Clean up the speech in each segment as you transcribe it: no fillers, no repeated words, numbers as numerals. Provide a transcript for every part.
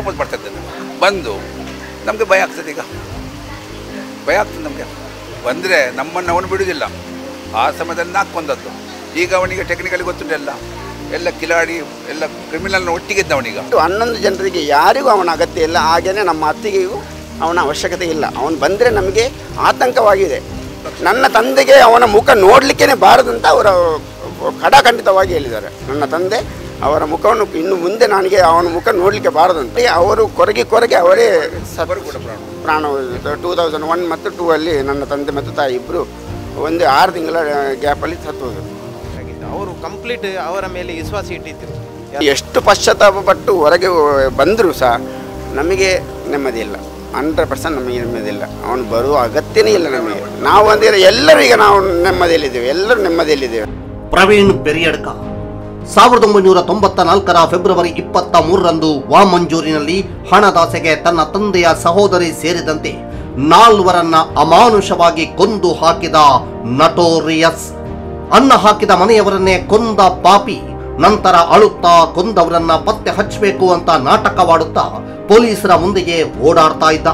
ವಾಪಸ್ ಬರ್ತಾ ಇದ್ದೇನೆ. ಬಂದು ನಮಗೆ ಭಯ ಆಗ್ತದೆ, ಈಗ ಭಯ ಆಗ್ತದೆ ನಮಗೆ. ಬಂದರೆ ನಮ್ಮನ್ನು ಅವನು ಬಿಡುವುದಿಲ್ಲ. ಆ ಸಮಯದಲ್ಲಿ ನಾಲ್ಕೊಂಡದ್ದು. ಈಗ ಅವನಿಗೆ ಟೆಕ್ನಿಕಲಿ ಗೊತ್ತುಂಟೆಲ್ಲ, ಎಲ್ಲ ಕಿಲಾಡಿ ಎಲ್ಲ ಕ್ರಿಮಿನಲ್ನ ಒಟ್ಟಿಗಿದ್ದ ಅವನೀಗ. 11 ಜನರಿಗೆ ಯಾರಿಗೂ ಅವನ ಅಗತ್ಯ ಇಲ್ಲ. ಹಾಗೆಯೇ ನಮ್ಮ ಅತ್ತಿಗೆಗೂ ಅವನ ಅವಶ್ಯಕತೆ ಇಲ್ಲ. ಅವನು ಬಂದರೆ ನಮಗೆ ಆತಂಕವಾಗಿದೆ. ನನ್ನ ತಂದೆಗೆ ಅವನ ಮುಖ ನೋಡಲಿಕ್ಕೇ ಬಾರದಂತ ಅವರು ಖಡಾಖಂಡಿತವಾಗಿ ಹೇಳಿದ್ದಾರೆ. ನನ್ನ ತಂದೆ ಅವರ ಮುಖವನ್ನು ಇನ್ನು ಮುಂದೆ ನನಗೆ ಅವನ ಮುಖ ನೋಡಲಿಕ್ಕೆ ಬಾರದಂತೆ ಅವರು ಕೊರಗಿ ಅವರೇ ಪ್ರಾಣ 2001 ಮತ್ತು 2 ಅಲ್ಲಿ ನನ್ನ ತಂದೆ ಮತ್ತು ತಾಯಿ ಇಬ್ಬರು ಒಂದು 6 ತಿಂಗಳ ಗ್ಯಾಪಲ್ಲಿ ಸತ್ತು ಹೋದರು. ಅವರು ಕಂಪ್ಲೀಟ್ ಅವರ ಮೇಲೆ ವಿಶ್ವಾಸ ಇಟ್ಟಿದ್ದರು. ಎಷ್ಟು ಪಶ್ಚಾತ್ತಾಪ ಪಟ್ಟು ಹೊರಗೆ ಬಂದರೂ ಸಹ ನಮಗೆ ನೆಮ್ಮದಿ ಇಲ್ಲ. 100% ನಮಗೆ ನೆಮ್ಮದಿ ಇಲ್ಲ. ಅವನು ಬರುವ ಅಗತ್ಯನೇ ಇಲ್ಲ ನಮಗೆ. ನಾವು ಅಂದರೆ ಎಲ್ಲರೂ ಈಗ ನಾವು ನೆಮ್ಮದಿಯಲ್ಲಿದ್ದೇವೆ, ಎಲ್ಲರೂ ನೆಮ್ಮದಿಯಲ್ಲಿದ್ದೇವೆ. ಪ್ರವೀಣ್ ಪೆರಿಯಡ್ಕ 1994 ಫೆಬ್ರವರಿ 23ರಂದು ವಾಮಂಜೂರಿನಲ್ಲಿ ಹಣದಾಸೆಗೆ ತನ್ನ ತಂದೆಯ ಸಹೋದರಿ ಸೇರಿದಂತೆ 4 ಅಮಾನುಷವಾಗಿ ಕೊಂದು ಹಾಕಿದ ನಟೋರಿಯಸ್. ಅನ್ನ ಹಾಕಿದ ಮನೆಯವರನ್ನೇ ಕೊಂದ ಪಾಪಿ ನಂತರ ಅಳುತ್ತಾ ಕೊಂದವರನ್ನ ಪತ್ತೆ ಹಚ್ಚಬೇಕು ಅಂತ ನಾಟಕವಾಡುತ್ತಾ ಪೊಲೀಸರ ಮುಂದೆಯೇ ಓಡಾಡ್ತಾ ಇದ್ದ.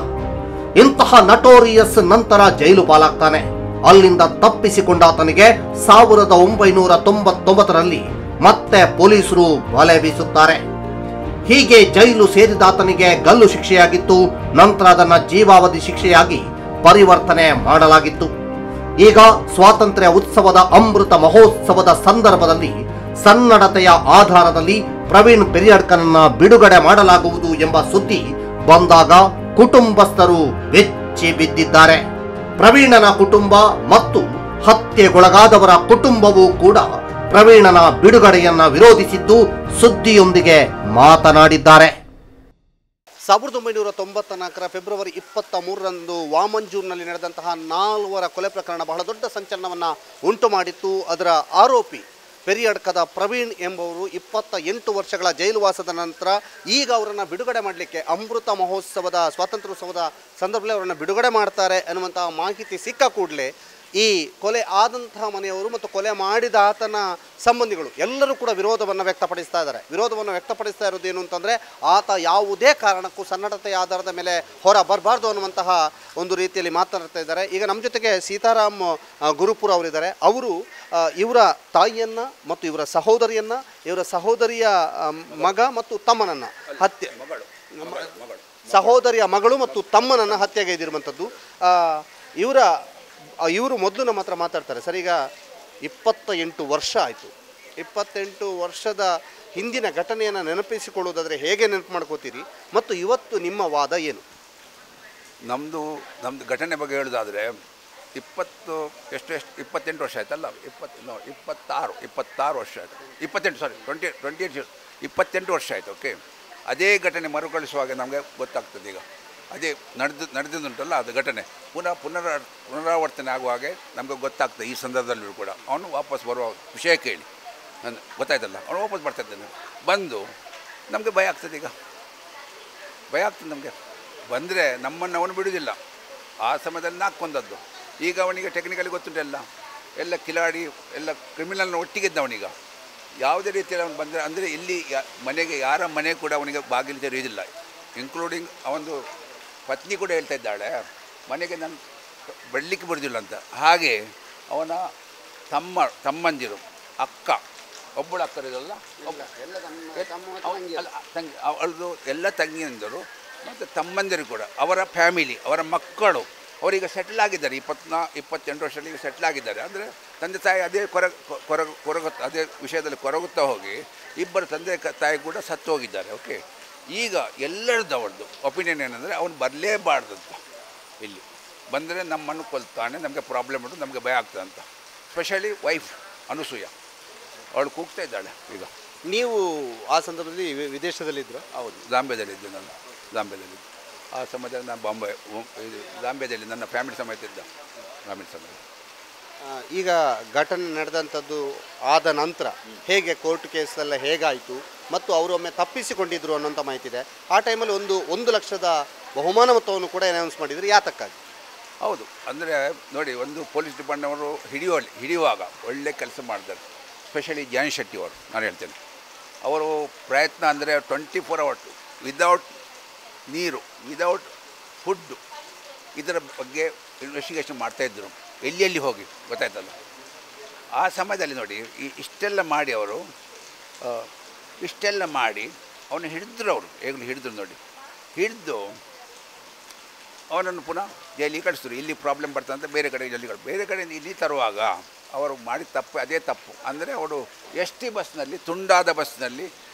ಇಂತಹ ನಟೋರಿಯಸ್ ನಂತರ ಜೈಲು ಪಾಲಾಗ್ತಾನೆ. ಅಲ್ಲಿಂದ ತಪ್ಪಿಸಿಕೊಂಡಾತನಿಗೆ 1999ರಲ್ಲಿ ಮತ್ತೆ ಪೊಲೀಸರು ಬಲೆ ಬೀಸುತ್ತಾರೆ. ಹೀಗೆ ಜೈಲು ಸೇರಿದಾತನಿಗೆ ಗಲ್ಲು ಶಿಕ್ಷೆಯಾಗಿತ್ತು. ನಂತರ ಅದನ್ನ ಜೀವಾವಧಿ ಶಿಕ್ಷೆಯಾಗಿ ಪರಿವರ್ತನೆ ಮಾಡಲಾಗಿತ್ತು. ಈಗ ಸ್ವಾತಂತ್ರ್ಯ ಉತ್ಸವದ ಅಮೃತ ಮಹೋತ್ಸವದ ಸಂದರ್ಭದಲ್ಲಿ ಸನ್ನಡತೆಯ ಆಧಾರದಲ್ಲಿ ಪ್ರವೀಣ್ ಪೆರಿಯಡ್ಕನನ್ನ ಬಿಡುಗಡೆ ಮಾಡಲಾಗುವುದು ಎಂಬ ಸುದ್ದಿ ಬಂದಾಗ ಕುಟುಂಬಸ್ಥರು ಬೆಚ್ಚಿ ಬಿದ್ದಿದ್ದಾರೆ. ಪ್ರವೀಣನ ಕುಟುಂಬ ಮತ್ತು ಹತ್ಯೆಗೊಳಗಾದವರ ಕುಟುಂಬವೂ ಕೂಡ ಪ್ರವೀಣನ ಬಿಡುಗಡೆಯನ್ನ ವಿರೋಧಿಸಿದ್ದು ಸುದ್ದಿಯೊಂದಿಗೆ ಮಾತನಾಡಿದ್ದಾರೆ. 1994 ಫೆಬ್ರವರಿ 23ರಂದು ವಾಮಂಜೂರಿನಲ್ಲಿ ನಡೆದಂತಹ 4 ಕೊಲೆ ಪ್ರಕರಣ ಬಹಳ ದೊಡ್ಡ ಸಂಚಲನವನ್ನು ಉಂಟು ಮಾಡಿತ್ತು. ಅದರ ಆರೋಪಿ ಪೆರಿಯಡ್ಕದ ಪ್ರವೀಣ್ ಎಂಬುವರು 28 ವರ್ಷಗಳ ಜೈಲುವಾಸದ ನಂತರ ಈಗ ಅವರನ್ನು ಬಿಡುಗಡೆ ಮಾಡಲಿಕ್ಕೆ ಅಮೃತ ಮಹೋತ್ಸವದ ಸ್ವಾತಂತ್ರ್ಯೋತ್ಸವದ ಸಂದರ್ಭದಲ್ಲಿ ಅವರನ್ನು ಬಿಡುಗಡೆ ಮಾಡ್ತಾರೆ ಅನ್ನುವಂತಹ ಮಾಹಿತಿ ಸಿಕ್ಕ ಕೂಡಲೇ ಈ ಕೊಲೆ ಆದಂತಹ ಮನೆಯವರು ಮತ್ತು ಕೊಲೆ ಮಾಡಿದ ಆತನ ಸಂಬಂಧಿಗಳು ಎಲ್ಲರೂ ಕೂಡ ವಿರೋಧವನ್ನು ವ್ಯಕ್ತಪಡಿಸ್ತಾ ಇದ್ದಾರೆ. ವಿರೋಧವನ್ನು ವ್ಯಕ್ತಪಡಿಸ್ತಾ ಇರೋದು ಏನು ಅಂತಂದರೆ ಆತ ಯಾವುದೇ ಕಾರಣಕ್ಕೂ ಸನ್ನಡತೆಯ ಆಧಾರದ ಮೇಲೆ ಹೊರ ಬರಬಾರ್ದು ಅನ್ನುವಂತಹ ಒಂದು ರೀತಿಯಲ್ಲಿ ಮಾತನಾಡ್ತಾ ಇದ್ದಾರೆ. ಈಗ ನಮ್ಮ ಜೊತೆಗೆ ಸೀತಾರಾಮ್ ಗುರುಪುರ ಅವರಿದ್ದಾರೆ. ಅವರು ಇವರ ತಾಯಿಯನ್ನು ಮತ್ತು ಇವರ ಸಹೋದರಿಯನ್ನು, ಇವರ ಸಹೋದರಿಯ ಮಗ ಮತ್ತು ತಮ್ಮನನ್ನು ಹತ್ಯೆ ಸಹೋದರಿಯ ಮಗಳು ಮತ್ತು ತಮ್ಮನನ್ನು ಹತ್ಯೆಗೈದಿರುವಂಥದ್ದು. ಇವರು ಮೊದಲು ನಮ್ಮ ಹತ್ರ ಮಾತಾಡ್ತಾರೆ. ಸರ್, ಈಗ 28 ವರ್ಷ ಆಯಿತು. 28 ವರ್ಷದ ಹಿಂದಿನ ಘಟನೆಯನ್ನು ನೆನಪಿಸಿಕೊಳ್ಳೋದಾದರೆ ಹೇಗೆ ನೆನಪು ಮಾಡ್ಕೋತೀರಿ ಮತ್ತು ಇವತ್ತು ನಿಮ್ಮ ವಾದ ಏನು? ನಮ್ಮದು ಘಟನೆ ಬಗ್ಗೆ ಹೇಳೋದಾದರೆ 28 ವರ್ಷ ಆಯ್ತಲ್ಲ, 26 ವರ್ಷ ಆಯಿತು. 28 ವರ್ಷ ಆಯಿತು. ಓಕೆ, ಅದೇ ಘಟನೆ ಮರುಕಳಿಸುವಾಗ ನಮಗೆ ಗೊತ್ತಾಗ್ತದೆ. ಈಗ ಅದೇ ನಡೆದಿದ್ದುಂಟಲ್ಲ ಅದು ಘಟನೆ ಪುನರಾವರ್ತನೆ ಆಗುವಾಗೆ ನಮಗೆ ಗೊತ್ತಾಗ್ತದೆ. ಈ ಸಂದರ್ಭದಲ್ಲೂ ಕೂಡ ಅವನು ವಾಪಸ್ ಬರುವ ವಿಷಯ ಕೇಳಿ ಗೊತ್ತಾಯ್ತಲ್ಲ, ಅವನು ವಾಪಸ್ ಬರ್ತಾ ಇದ್ದಾನೆ. ಬಂದು ನಮಗೆ ಭಯ ಆಗ್ತದೆ, ಈಗ ಭಯ ಆಗ್ತದೆ ನಮಗೆ. ಬಂದರೆ ನಮ್ಮನ್ನು ಅವನು ಬಿಡುವುದಿಲ್ಲ. ಆ ಸಮಯದಲ್ಲಿ ನಾಲ್ಕೊಂಡದ್ದು. ಈಗ ಅವನಿಗೆ ಟೆಕ್ನಿಕಲಿ ಗೊತ್ತುಂಟೆಲ್ಲ, ಎಲ್ಲ ಕಿಲಾಡಿ ಎಲ್ಲ ಕ್ರಿಮಿನಲ್ನ ಒಟ್ಟಿಗಿದ್ದ ಅವನೀಗ. ಯಾವುದೇ ರೀತಿಯಲ್ಲಿ ಅವನು ಬಂದರೆ ಅಂದರೆ ಇಲ್ಲಿ ಮನೆಗೆ ಯಾರ ಮನೆ ಕೂಡ ಅವನಿಗೆ ಬಾಗಿಲು ತೆರೆಯುವುದಿಲ್ಲ. ಇನ್ಕ್ಲೂಡಿಂಗ್ ಅವನದು ಪತ್ನಿ ಕೂಡ ಹೇಳ್ತಾ ಇದ್ದಾಳೆ, ಮನೆಗೆ ನಾನು ಬರಲಿಕ್ಕೆ ಬರೋದಿಲ್ಲ ಅಂತ. ಹಾಗೆ ಅವನ ತಮ್ಮಂದಿರು, ಅಕ್ಕ, ಒಬ್ಬಳು ಅಕ್ಕ ಇರೋಲ್ಲ, ತಂಗಿ, ಅವಳದು ಎಲ್ಲ ತಂಗಿಯಂದರು ಮತ್ತು ತಮ್ಮಂದಿರು ಕೂಡ, ಅವರ ಫ್ಯಾಮಿಲಿ, ಅವರ ಮಕ್ಕಳು ಅವರೀಗ ಸೆಟ್ಲ್ ಆಗಿದ್ದಾರೆ. 28 ವರ್ಷದಲ್ಲಿ ಸೆಟ್ಲ್ ಆಗಿದ್ದಾರೆ. ಅಂದರೆ ತಂದೆ ತಾಯಿ ಅದೇ ಕೊರಗುತ್ತಾ ಅದೇ ವಿಷಯದಲ್ಲಿ ಕೊರಗುತ್ತಾ ಹೋಗಿ ಇಬ್ಬರು ತಂದೆ ತಾಯಿ ಕೂಡ ಸತ್ತು ಹೋಗಿದ್ದಾರೆ. ಓಕೆ, ಈಗ ಎಲ್ಲರದ್ದು ಅವಳದು ಒಪಿನಿಯನ್ ಏನಂದರೆ ಅವನು ಬರಲೇಬಾರ್ದಂತ. ಇಲ್ಲಿ ಬಂದರೆ ನಮ್ಮನ್ನು ಕೊಲ್ತಾನೆ, ನಮಗೆ ಪ್ರಾಬ್ಲಮ್ ಉಂಟು, ನಮಗೆ ಭಯ ಆಗ್ತದೆ ಅಂತ. ಸ್ಪೆಷಲಿ ವೈಫ್ ಅನುಸೂಯ, ಅವಳು ಕೂಗ್ತಾ ಇದ್ದಾಳೆ. ಈಗ ನೀವು ಆ ಸಂದರ್ಭದಲ್ಲಿ ವಿದೇಶದಲ್ಲಿದ್ದರು? ಹೌದು, ಜಾಂಬಿಯಾದಲ್ಲಿದ್ದೆ ನಾನು. ಜಾಂಬಿಯಾದಲ್ಲಿ ಆ ಸಮಯದಲ್ಲಿ ನಾನು ಜಾಂಬಿಯಾದಲ್ಲಿ ನನ್ನ ಫ್ಯಾಮಿಲಿ ಸಮೇತ ಇದ್ದ. ಫ್ಯಾಮಿಲಿ ಸಮೇತ ಈಗ ಘಟನೆ ನಡೆದಂಥದ್ದು ಆದ ನಂತರ ಹೇಗೆ ಕೋರ್ಟ್ ಕೇಸೆಲ್ಲ ಹೇಗಾಯಿತು ಮತ್ತು ಅವರೊಮ್ಮೆ ತಪ್ಪಿಸಿಕೊಂಡಿದ್ರು ಅನ್ನೋಂಥ ಮಾಹಿತಿ ಇದೆ. ಆ ಟೈಮಲ್ಲಿ 1 ಲಕ್ಷದ ಬಹುಮಾನ ಮೊತ್ತವನ್ನು ಕೂಡ ಅನೌನ್ಸ್ ಮಾಡಿದ್ರು. ಯಾತಕ್ಕಾಗಿ? ಹೌದು, ಅಂದರೆ ನೋಡಿ, ಒಂದು ಪೊಲೀಸ್ ಡಿಪಾರ್ಟ್ಮೆಂಟ್ ಅವರು ಹಿಡಿಯುವಾಗ ಒಳ್ಳೆ ಕೆಲಸ ಮಾಡಿದ್ದಾರೆ. ಸ್ಪೆಷಲಿ ಜಾನ್ ಶೆಟ್ಟಿ ಅವರು, ನಾನು ಹೇಳ್ತೇನೆ. ಅವರು ಪ್ರಯತ್ನ ಅಂದರೆ 24 hours ವಿದೌಟ್ ನೀರು, ವಿದೌಟ್ ಫುಡ್ಡು, ಇದರ ಬಗ್ಗೆ ಇನ್ವೆಸ್ಟಿಗೇಷನ್ ಮಾಡ್ತಾಯಿದ್ರು ಎಲ್ಲಿ ಹೋಗಿ, ಗೊತ್ತಾಯ್ತಲ್ಲ. ಆ ಸಮಯದಲ್ಲಿ ನೋಡಿ ಇಷ್ಟೆಲ್ಲ ಮಾಡಿ ಅವನು ಹಿಡಿದ್ರು, ಹೇಗಲು ಹಿಡಿದ್ರು ನೋಡಿ, ಹಿಡಿದು ಅವನನ್ನು ಪುನಃ ಜೈಲಿಗೆ ಕಳಿಸಿದ್ರು. ಇಲ್ಲಿ ಪ್ರಾಬ್ಲಮ್ ಬರ್ತದೆ ಅಂತ ಬೇರೆ ಕಡೆ ಬೇರೆ ಕಡೆಯಿಂದ ಇಲ್ಲಿ ತರುವಾಗ ಅವರು ಮಾಡಿದ ತಪ್ಪು ಅದೇ ತಪ್ಪು. ಅಂದರೆ ಅವರು ಎಸ್ ಟಿ ಬಸ್ನಲ್ಲಿ, ತುಂಡಾದ ಬಸ್ನಲ್ಲಿ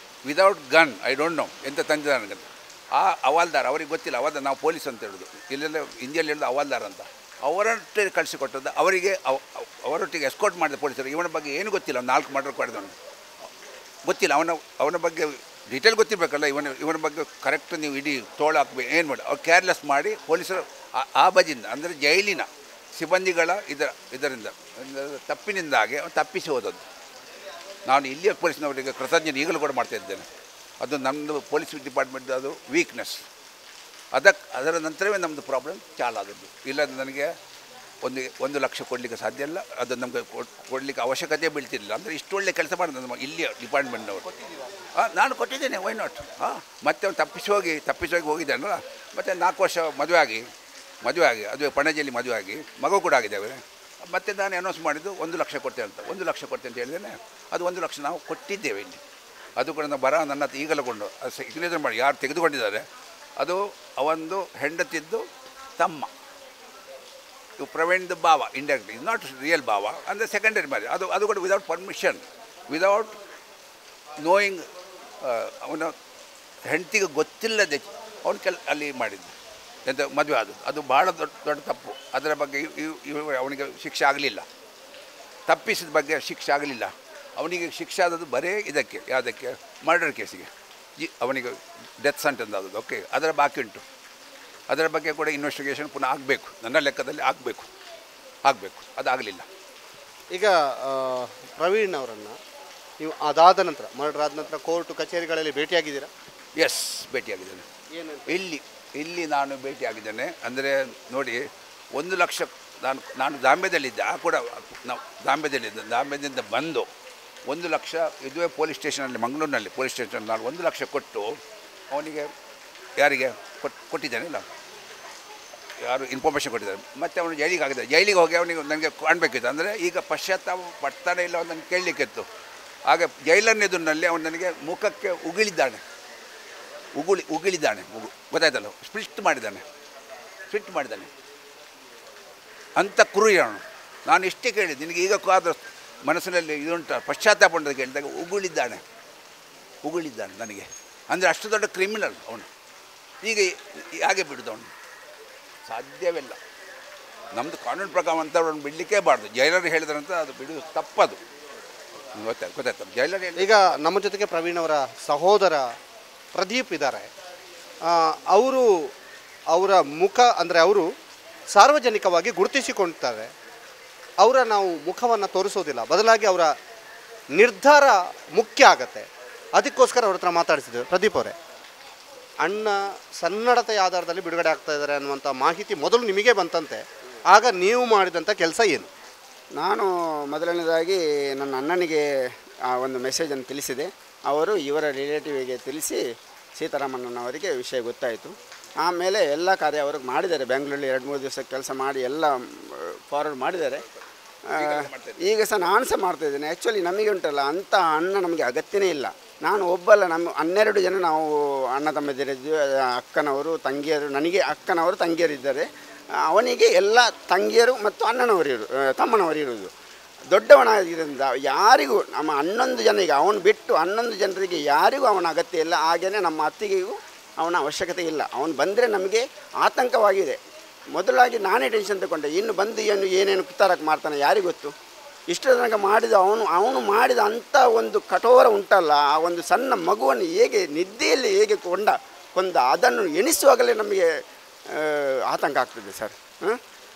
without gun, I don't know ಎಂತ ತಂದಿದ್ದಾರೆ ನನಗೆ. ಆ ಹವಾಲ್ದಾರ್, ಅವ್ರಿಗೆ ಗೊತ್ತಿಲ್ಲ, ಹವಾಲ್ದಾರ್ ನಾವು ಪೊಲೀಸ್ ಅಂತ ಹೇಳೋದು, ಇಲ್ಲೆಲ್ಲ ಹಿಂದಿಯಲ್ಲಿ ಹೇಳೋದು ಹವಾಲ್ದಾರ್ ಅಂತ, ಅವರೊಟ್ಟಿಗೆ ಕಳಿಸಿಕೊಟ್ಟದ್ದು. ಅವರಿಗೆ ಅವರೊಟ್ಟಿಗೆ ಎಸ್ಕೋರ್ಟ್ ಮಾಡಿದ ಪೊಲೀಸರು. ಇವನ ಬಗ್ಗೆ ಏನು ಗೊತ್ತಿಲ್ಲ, 4 ಮರ್ಡರ್ ಮಾಡಿದವನು ಗೊತ್ತಿಲ್ಲ, ಅವನ ಬಗ್ಗೆ ಡೀಟೇಲ್ ಗೊತ್ತಿರಬೇಕಲ್ಲ. ಇವನ ಬಗ್ಗೆ ಕರೆಕ್ಟ್ ನೀವು ಇಡೀ ತೋಳು ಹಾಕ್ಬೇಕು, ಏನು ಮಾಡಿ ಅವ್ರು ಕೇರ್ಲೆಸ್ ಮಾಡಿ ಪೊಲೀಸರು ಆ ಬಜಿಂದ, ಅಂದರೆ ಜೈಲಿನ ಸಿಬ್ಬಂದಿಗಳ ಇದರಿಂದ ತಪ್ಪಿನಿಂದಾಗಿ ಅವನು ತಪ್ಪಿಸಿ ಹೋದದ್ದು. ನಾನು ಇಲ್ಲಿಯ ಪೊಲೀಸ್ನವರಿಗೆ ಕೃತಜ್ಞತೆ ಈಗಲೂ ಕೂಡ ಮಾಡ್ತಾಯಿದ್ದೇನೆ. ಅದು ನಮ್ಮದು ಪೊಲೀಸ್ ಡಿಪಾರ್ಟ್ಮೆಂಟ್ ಅದು ವೀಕ್ನೆಸ್. ಅದರ ನಂತರವೇ ನಮ್ಮದು ಪ್ರಾಬ್ಲಮ್ ಚಾಲಾದದ್ದು. ಇಲ್ಲ ನನಗೆ 1 ಲಕ್ಷ ಕೊಡಲಿಕ್ಕೆ ಸಾಧ್ಯ ಇಲ್ಲ, ಅದು ನಮಗೆ ಕೊಡಲಿಕ್ಕೆ ಅವಶ್ಯಕತೆ ಬೀಳ್ತಿರಲಿಲ್ಲ. ಅಂದರೆ ಇಷ್ಟು ಒಳ್ಳೆ ಕೆಲಸ ಮಾಡಿದ ನಮ್ಮ ಇಲ್ಲಿಯ ಡಿಪಾರ್ಟ್ಮೆಂಟ್ನವರು. ನಾನು ಕೊಟ್ಟಿದ್ದೇನೆ, ವೈ ನಾಟ್. ಮತ್ತೆ ಅವನು ತಪ್ಪಿಸಿ ಹೋಗಿ ಹೋಗಿದ್ದಾನಲ್ಲ. ಮತ್ತು 4 ವರ್ಷ ಮದುವೆ ಆಗಿ ಅದು ಪಣಜಿಯಲ್ಲಿ ಮದುವೆ ಆಗಿ ಮಗು ಕೂಡ ಆಗಿದ್ದೇವೆ. ಮತ್ತು ನಾನು ಅನೌನ್ಸ್ ಮಾಡಿದ್ದು 1 ಲಕ್ಷ ಕೊಡ್ತೇನೆ ಅಂತ. 1 ಲಕ್ಷ ಕೊಡ್ತೇನೆ ಅಂತ ಹೇಳಿದ್ದೇನೆ. ಅದು 1 ಲಕ್ಷ ನಾವು ಕೊಟ್ಟಿದ್ದೇವೆ ಇಲ್ಲಿ. ಅದು ಕೂಡ ನಾವು ನನ್ನ ಹತ್ರ ಈಗಲೂ ಸಿಗ್ನೇಚರ್ ಮಾಡಿ ಯಾರು ತೆಗೆದುಕೊಂಡಿದ್ದಾರೆ, ಅದು ಅವಂದು ಹೆಂಡತಿದ್ದು ತಮ್ಮ, ಇವು ಪ್ರವೀಣ್ದು ಭಾವ, ಇಂಡೈರೆಕ್ಟ್, ಇಸ್ ನಾಟ್ ರಿಯಲ್ ಭಾವ, ಅಂದರೆ ಸೆಕೆಂಡರಿ ಮ್ಯಾರೇಜ್. ಅದು ಕೂಡ ವಿದೌಟ್ ಪರ್ಮಿಷನ್, ವಿದೌಟ್ ನೋಯಿಂಗ್. ಅವನ ಹೆಂಡತಿಗೆ ಗೊತ್ತಿಲ್ಲದೆ ಅವನು ಅಲ್ಲಿ ಮಾಡಿದ್ದು ಎಂತ ಮದುವೆ ಅದು ಭಾಳ ದೊಡ್ಡ ತಪ್ಪು. ಅದರ ಬಗ್ಗೆ ಅವನಿಗೆ ಶಿಕ್ಷೆ ಆಗಲಿಲ್ಲ. ತಪ್ಪಿಸಿದ ಬಗ್ಗೆ ಶಿಕ್ಷೆ ಆಗಲಿಲ್ಲ. ಅವನಿಗೆ ಶಿಕ್ಷೆ ಆದದ್ದು ಬರೀ ಇದಕ್ಕೆ, ಯಾವುದಕ್ಕೆ, ಮರ್ಡರ್ ಕೇಸಿಗೆ. ಅವನಿಗೆ ಡೆತ್ ಸೆಂಟೆನ್ಸ್ ಆದದ್ದು. ಓಕೆ, ಅದರ ಬಾಕಿ ಉಂಟು. ಅದರ ಬಗ್ಗೆ ಕೂಡ ಇನ್ವೆಸ್ಟಿಗೇಷನ್ ಪುನಃ ಆಗಬೇಕು, ನನ್ನ ಲೆಕ್ಕದಲ್ಲಿ ಆಗಬೇಕು. ಅದಾಗಲಿಲ್ಲ. ಈಗ ಪ್ರವೀಣ್ ಅವರನ್ನು ನೀವು ಅದಾದ ನಂತರ, ಮರ್ಡರ್ ಆದ ನಂತರ ಕೋರ್ಟ್ ಕಚೇರಿಗಳಲ್ಲಿ ಭೇಟಿಯಾಗಿದ್ದೀರಾ? ಎಸ್, ಭೇಟಿಯಾಗಿದ್ದೇನೆ. ಇಲ್ಲಿ ನಾನು ಭೇಟಿಯಾಗಿದ್ದೇನೆ. ಅಂದರೆ ನೋಡಿ, 1 ಲಕ್ಷ ನಾನು ದಾಂಬ್ಯದಲ್ಲಿದ್ದೆ. ಕೂಡ ನಾವು ದಾಂಬ್ಯದಿಂದ ಬಂದು 1 ಲಕ್ಷ ಇದುವೇ ಪೊಲೀಸ್ ಸ್ಟೇಷನಲ್ಲಿ, ಮಂಗಳೂರಿನಲ್ಲಿ ಪೊಲೀಸ್ ಸ್ಟೇಷನ್ ನಾನು 1 ಲಕ್ಷ ಕೊಟ್ಟು ಅವನಿಗೆ ಯಾರಿಗೆ ಕೊಟ್ಟಿದ್ದೇನೆ, ಇಲ್ಲ ಯಾರು ಇನ್ಫಾರ್ಮೇಷನ್ ಕೊಟ್ಟಿದ್ದಾರೆ. ಮತ್ತು ಅವನು ಜೈಲಿಗೆ ಹೋಗಿ ಅವನಿಗೆ ನನಗೆ ಕಾಣಬೇಕಿತ್ತು. ಅಂದರೆ ಈಗ ಪಶ್ಚಾತ್ತಾಪ ಪಡ್ತಾನೆ ಇಲ್ಲ, ಅವನು ನನಗೆ ಕೇಳಲಿಕ್ಕಿತ್ತು. ಆಗ ಜೈಲರ್ ಎದುರಿನಲ್ಲಿ ಅವನು ನನಗೆ ಮುಖಕ್ಕೆ ಉಗಿಳಿದ್ದಾನೆ, ಗೊತ್ತಾಯ್ತಲ್ಲ, ಸ್ಪ್ಲಿಟ್ ಮಾಡಿದ್ದಾನೆ ಅಂಥ ಕ್ರೂರಿ ಅವನು. ನಾನು ಇಷ್ಟೇ ಕೇಳಿದ್ದು, ನಿನಗೆ ಈಗ ಆದರೂ ಮನಸ್ಸಿನಲ್ಲಿ ಇದುಂಟ ಪಶ್ಚಾತ್ತಾಪ ಉಂಟು ಕೇಳಿದಾಗ ಉಗುಳಿದ್ದಾನೆ ನನಗೆ. ಅಂದರೆ ಅಷ್ಟು ದೊಡ್ಡ ಕ್ರಿಮಿನಲ್ ಅವನು. ಈಗ ಹಾಗೆ ಬಿಡೋದು ಅವನು ಸಾಧ್ಯವಿಲ್ಲ. ನಮ್ಮದು ಕಾನೂನು ಪ್ರಕಾರ ಅಂಥವ್ರನ್ನು ಬಿಡಲಿಕ್ಕೇ ಬಾರ್ದು. ಜೈಲರ್ ಹೇಳಿದ್ರಂತ ಅದು ಬಿಡೋದು ತಪ್ಪದು. ಗೊತ್ತಾಯ್ತು ಜೈಲರ್ ಹೇಳಿ. ಈಗ ನಮ್ಮ ಜೊತೆಗೆ ಪ್ರವೀಣ್ ಅವರ ಸಹೋದರ ಪ್ರದೀಪ್ ಇದ್ದಾರೆ. ಅವರ ಮುಖ ಅಂದರೆ ಅವರು ಸಾರ್ವಜನಿಕವಾಗಿ ಗುರುತಿಸಿಕೊಳ್ತಾರೆ. ಅವರ ನಾವು ಮುಖವನ್ನು ತೋರಿಸೋದಿಲ್ಲ, ಬದಲಾಗಿ ಅವರ ನಿರ್ಧಾರ ಮುಖ್ಯ ಆಗತ್ತೆ. ಅದಕ್ಕೋಸ್ಕರ ಅವ್ರ ಹತ್ರ ಮಾತಾಡಿಸಿದ್ದೇವೆ. ಪ್ರದೀಪ್ ಅವರೇ, ಅಣ್ಣ ಸನ್ನಡತೆಯ ಆಧಾರದಲ್ಲಿ ಬಿಡುಗಡೆ ಆಗ್ತಾ ಇದ್ದಾರೆ ಅನ್ನುವಂಥ ಮಾಹಿತಿ ಮೊದಲು ನಿಮಗೆ ಬಂತಂತೆ. ಆಗ ನೀವು ಮಾಡಿದಂಥ ಕೆಲಸ ಏನು? ನಾನು ಮೊದಲನೇದಾಗಿ ನನ್ನ ಅಣ್ಣನಿಗೆ ಆ ಒಂದು ಮೆಸೇಜನ್ನು ತಿಳಿಸಿದೆ. ಅವರು ಇವರ ರಿಲೇಟಿವಿಗೆ ತಿಳಿಸಿ ಸೀತಾರಾಮಣ್ಣನವರಿಗೆ ವಿಷಯ ಗೊತ್ತಾಯಿತು. ಆಮೇಲೆ ಎಲ್ಲ ಕಾರ್ಯ ಅವ್ರಿಗೆ ಮಾಡಿದ್ದಾರೆ. ಬೆಂಗಳೂರಲ್ಲಿ 2-3 ದಿವಸ ಕೆಲಸ ಮಾಡಿ ಎಲ್ಲ ಫಾರ್ವರ್ಡ್ ಮಾಡಿದ್ದಾರೆ. ಈಗ ಸಹ ನಾನು ಸಹ ಮಾಡ್ತಾಯಿದ್ದೇನೆ. ಆ್ಯಕ್ಚುಲಿ ನಮಗೆ ಉಂಟಲ್ಲ ಅಂಥ ಅಣ್ಣ ನಮಗೆ ಅಗತ್ಯನೇ ಇಲ್ಲ. ನಾನು ಒಬ್ಬಲ್ಲ, ನಮ್ಮ 12 ಜನ ನಾವು ಅಣ್ಣ ತಮ್ಮದಿರಿದ್ವಿ. ಅಕ್ಕನವರು ತಂಗಿಯರು, ನನಗೆ ಅಕ್ಕನವರು ತಂಗಿಯರಿದ್ದಾರೆ. ಅವನಿಗೆ ಎಲ್ಲ ತಂಗಿಯರು ಮತ್ತು ತಮ್ಮನವರು ಇರೋದು. ದೊಡ್ಡವನಾಗಿದ್ದರಿಂದ ಯಾರಿಗೂ ನಮ್ಮ 11 ಜನರಿಗೆ ಅವನು ಬಿಟ್ಟು 11 ಜನರಿಗೆ ಯಾರಿಗೂ ಅವನ ಅಗತ್ಯ ಇಲ್ಲ. ಹಾಗೆಯೇ ನಮ್ಮ ಅತ್ತಿಗೆಗೂ ಅವನ ಅವಶ್ಯಕತೆ ಇಲ್ಲ. ಅವನು ಬಂದರೆ ನಮಗೆ ಆತಂಕವಾಗಿದೆ. ಮೊದಲಾಗಿ ನಾನೇ ಟೆನ್ಷನ್ ತಗೊಂಡೆ. ಇನ್ನು ಬಂದು ಏನೇನು ಕುತ್ತಾರಕ್ಕೆ ಮಾಡ್ತಾನೆ ಯಾರಿಗೆ ಗೊತ್ತು. ಇಷ್ಟು ತನಕ ಮಾಡಿದ ಅವನು ಮಾಡಿದ ಅಂಥ ಒಂದು ಕಠೋರ ಉಂಟಲ್ಲ, ಆ ಒಂದು ಸಣ್ಣ ಮಗುವನ್ನು ಹೇಗೆ ನಿದ್ದೆಯಲ್ಲಿ ಹೇಗೆ ಕೊಂದ ಅದನ್ನು ಎಣಿಸುವಾಗಲೇ ನಮಗೆ ಆತಂಕ ಆಗ್ತದೆ ಸರ್.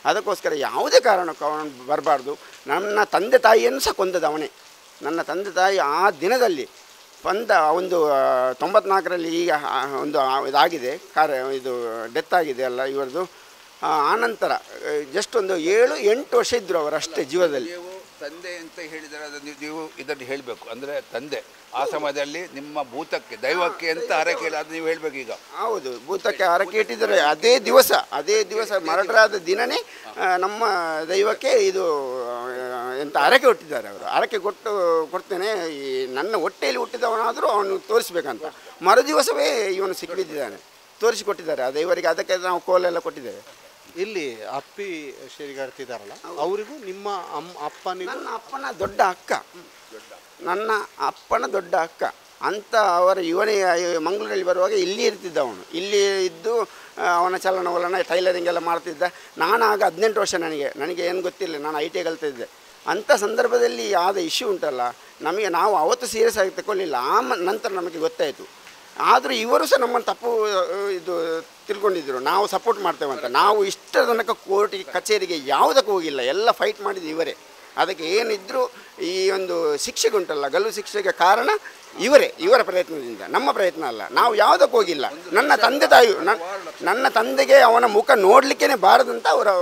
ಅದಕ್ಕೋಸ್ಕರ ಯಾವುದೇ ಕಾರಣಕ್ಕೂ ಅವನು ಬರಬಾರ್ದು. ನನ್ನ ತಂದೆ ತಾಯಿಯನ್ನು ಸಹ ಕೊಂದದ್ದು ಅವನೇ. ನನ್ನ ತಂದೆ ತಾಯಿ ಆ ದಿನದಲ್ಲಿ ಒಂದು 94ರಲ್ಲಿ ಈಗ ಒಂದು ಇದಾಗಿದೆ, ಇದು ಡೆತ್ ಆಗಿದೆ ಅಲ್ಲ ಇವರದು. ಆನಂತರ ಜಸ್ಟ್ ಒಂದು 7-8 ವರ್ಷ ಇದ್ದರು ಅವರಷ್ಟೇ ಜೀವದಲ್ಲಿ. ತಂದೆ ಅಂತ ಹೇಳಿದರೆ ಅದನ್ನು ನೀವು ಇದನ್ನು ಹೇಳಬೇಕು. ಅಂದರೆ ತಂದೆ ಆ ಸಮಯದಲ್ಲಿ ನಿಮ್ಮ ಭೂತಕ್ಕೆ ದೈವಕ್ಕೆ ಅಂತ ಹರಕೆ ಹೇಳಿ ಅದು ನೀವು ಹೇಳಬೇಕು. ಈಗ ಹೌದು, ಭೂತಕ್ಕೆ ಹರಕೆ ಇಟ್ಟಿದ್ದಾರೆ. ಅದೇ ದಿವಸ ಮರಡರಾದ ದಿನವೇ ನಮ್ಮ ದೈವಕ್ಕೆ ಇದು ಎಂತ ಹರಕೆ ಹುಟ್ಟಿದ್ದಾರೆ. ಅವರು ಹರಕೆ ಕೊಡ್ತೇನೆ, ಈ ನನ್ನ ಹೊಟ್ಟೆಯಲ್ಲಿ ಹುಟ್ಟಿದವನಾದರೂ ಅವನು ತೋರಿಸ್ಬೇಕಂತ. ಮರುದಿವಸವೇ ಇವನು ಸಿಕ್ಕಿಬಿದ್ದಿದ್ದಾನೆ, ತೋರಿಸಿಕೊಟ್ಟಿದ್ದಾರೆ ಆ ದೈವರಿಗೆ. ಅದಕ್ಕೆ ನಾವು ಕೋಲೆಲ್ಲ ಕೊಟ್ಟಿದ್ದೇವೆ. ಇಲ್ಲಿ ಅಪ್ಪಿ ಶೇರಿಗಾಡ್ತಿದ್ದಾರಲ್ಲ, ಅವರಿಗೂ ನಿಮ್ಮ ಅಪ್ಪನಿಗೂ ನನ್ನ ಅಪ್ಪನ ದೊಡ್ಡ ಅಕ್ಕ ಅಂತ. ಅವರ ಇವನೇ ಮಂಗಳೂರಲ್ಲಿ ಬರುವಾಗ ಇಲ್ಲಿ ಇರ್ತಿದ್ದ ಅವನು. ಇಲ್ಲಿ ಇದ್ದು ಅವನ ಚಲನವಲನ ಟೈಲರಿಂಗ್ ಎಲ್ಲ ಮಾಡ್ತಿದ್ದ. ನಾನು ಆಗ 18 ವರ್ಷ, ನನಗೆ ಏನು ಗೊತ್ತಿಲ್ಲ, ನಾನು IT ಕಲ್ತಿದ್ದೆ. ಅಂಥ ಸಂದರ್ಭದಲ್ಲಿ ಆದ ಇಶ್ಯೂ ಉಂಟಲ್ಲ, ನಾವು ಅವತ್ತು ಸೀರಿಯಸ್ ಆಗಿ ತಗೊಳ್ಳಿಲ್ಲ. ನಂತರ ನಮಗೆ ಗೊತ್ತಾಯಿತು. ಆದರೂ ಇವರು ಸಹ ನಮ್ಮನ್ನು ತಪ್ಪು ಇದು ತಿಳ್ಕೊಂಡಿದ್ದರು, ನಾವು ಸಪೋರ್ಟ್ ಮಾಡ್ತೇವೆ ಅಂತ. ನಾವು ಇಷ್ಟರ ತನಕ ಕೋರ್ಟಿಗೆ ಕಚೇರಿಗೆ ಯಾವುದಕ್ಕೂ ಹೋಗಿಲ್ಲ, ಎಲ್ಲ ಫೈಟ್ ಮಾಡಿದ್ದು ಇವರೇ. ಅದಕ್ಕೆ ಏನಿದ್ರೂ ಈ ಒಂದು ಶಿಕ್ಷೆಗೆ ಉಂಟಲ್ಲ, ಗಲ್ಲು ಶಿಕ್ಷೆಗೆ ಕಾರಣ ಇವರ ಪ್ರಯತ್ನದಿಂದ, ನಮ್ಮ ಪ್ರಯತ್ನ ಅಲ್ಲ. ನಾವು ಯಾವುದಕ್ಕೂ ಹೋಗಿಲ್ಲ. ನನ್ನ ತಂದೆಗೆ ಅವನ ಮುಖ ನೋಡಲಿಕ್ಕೇ ಬಾರದಂತ ಅವರು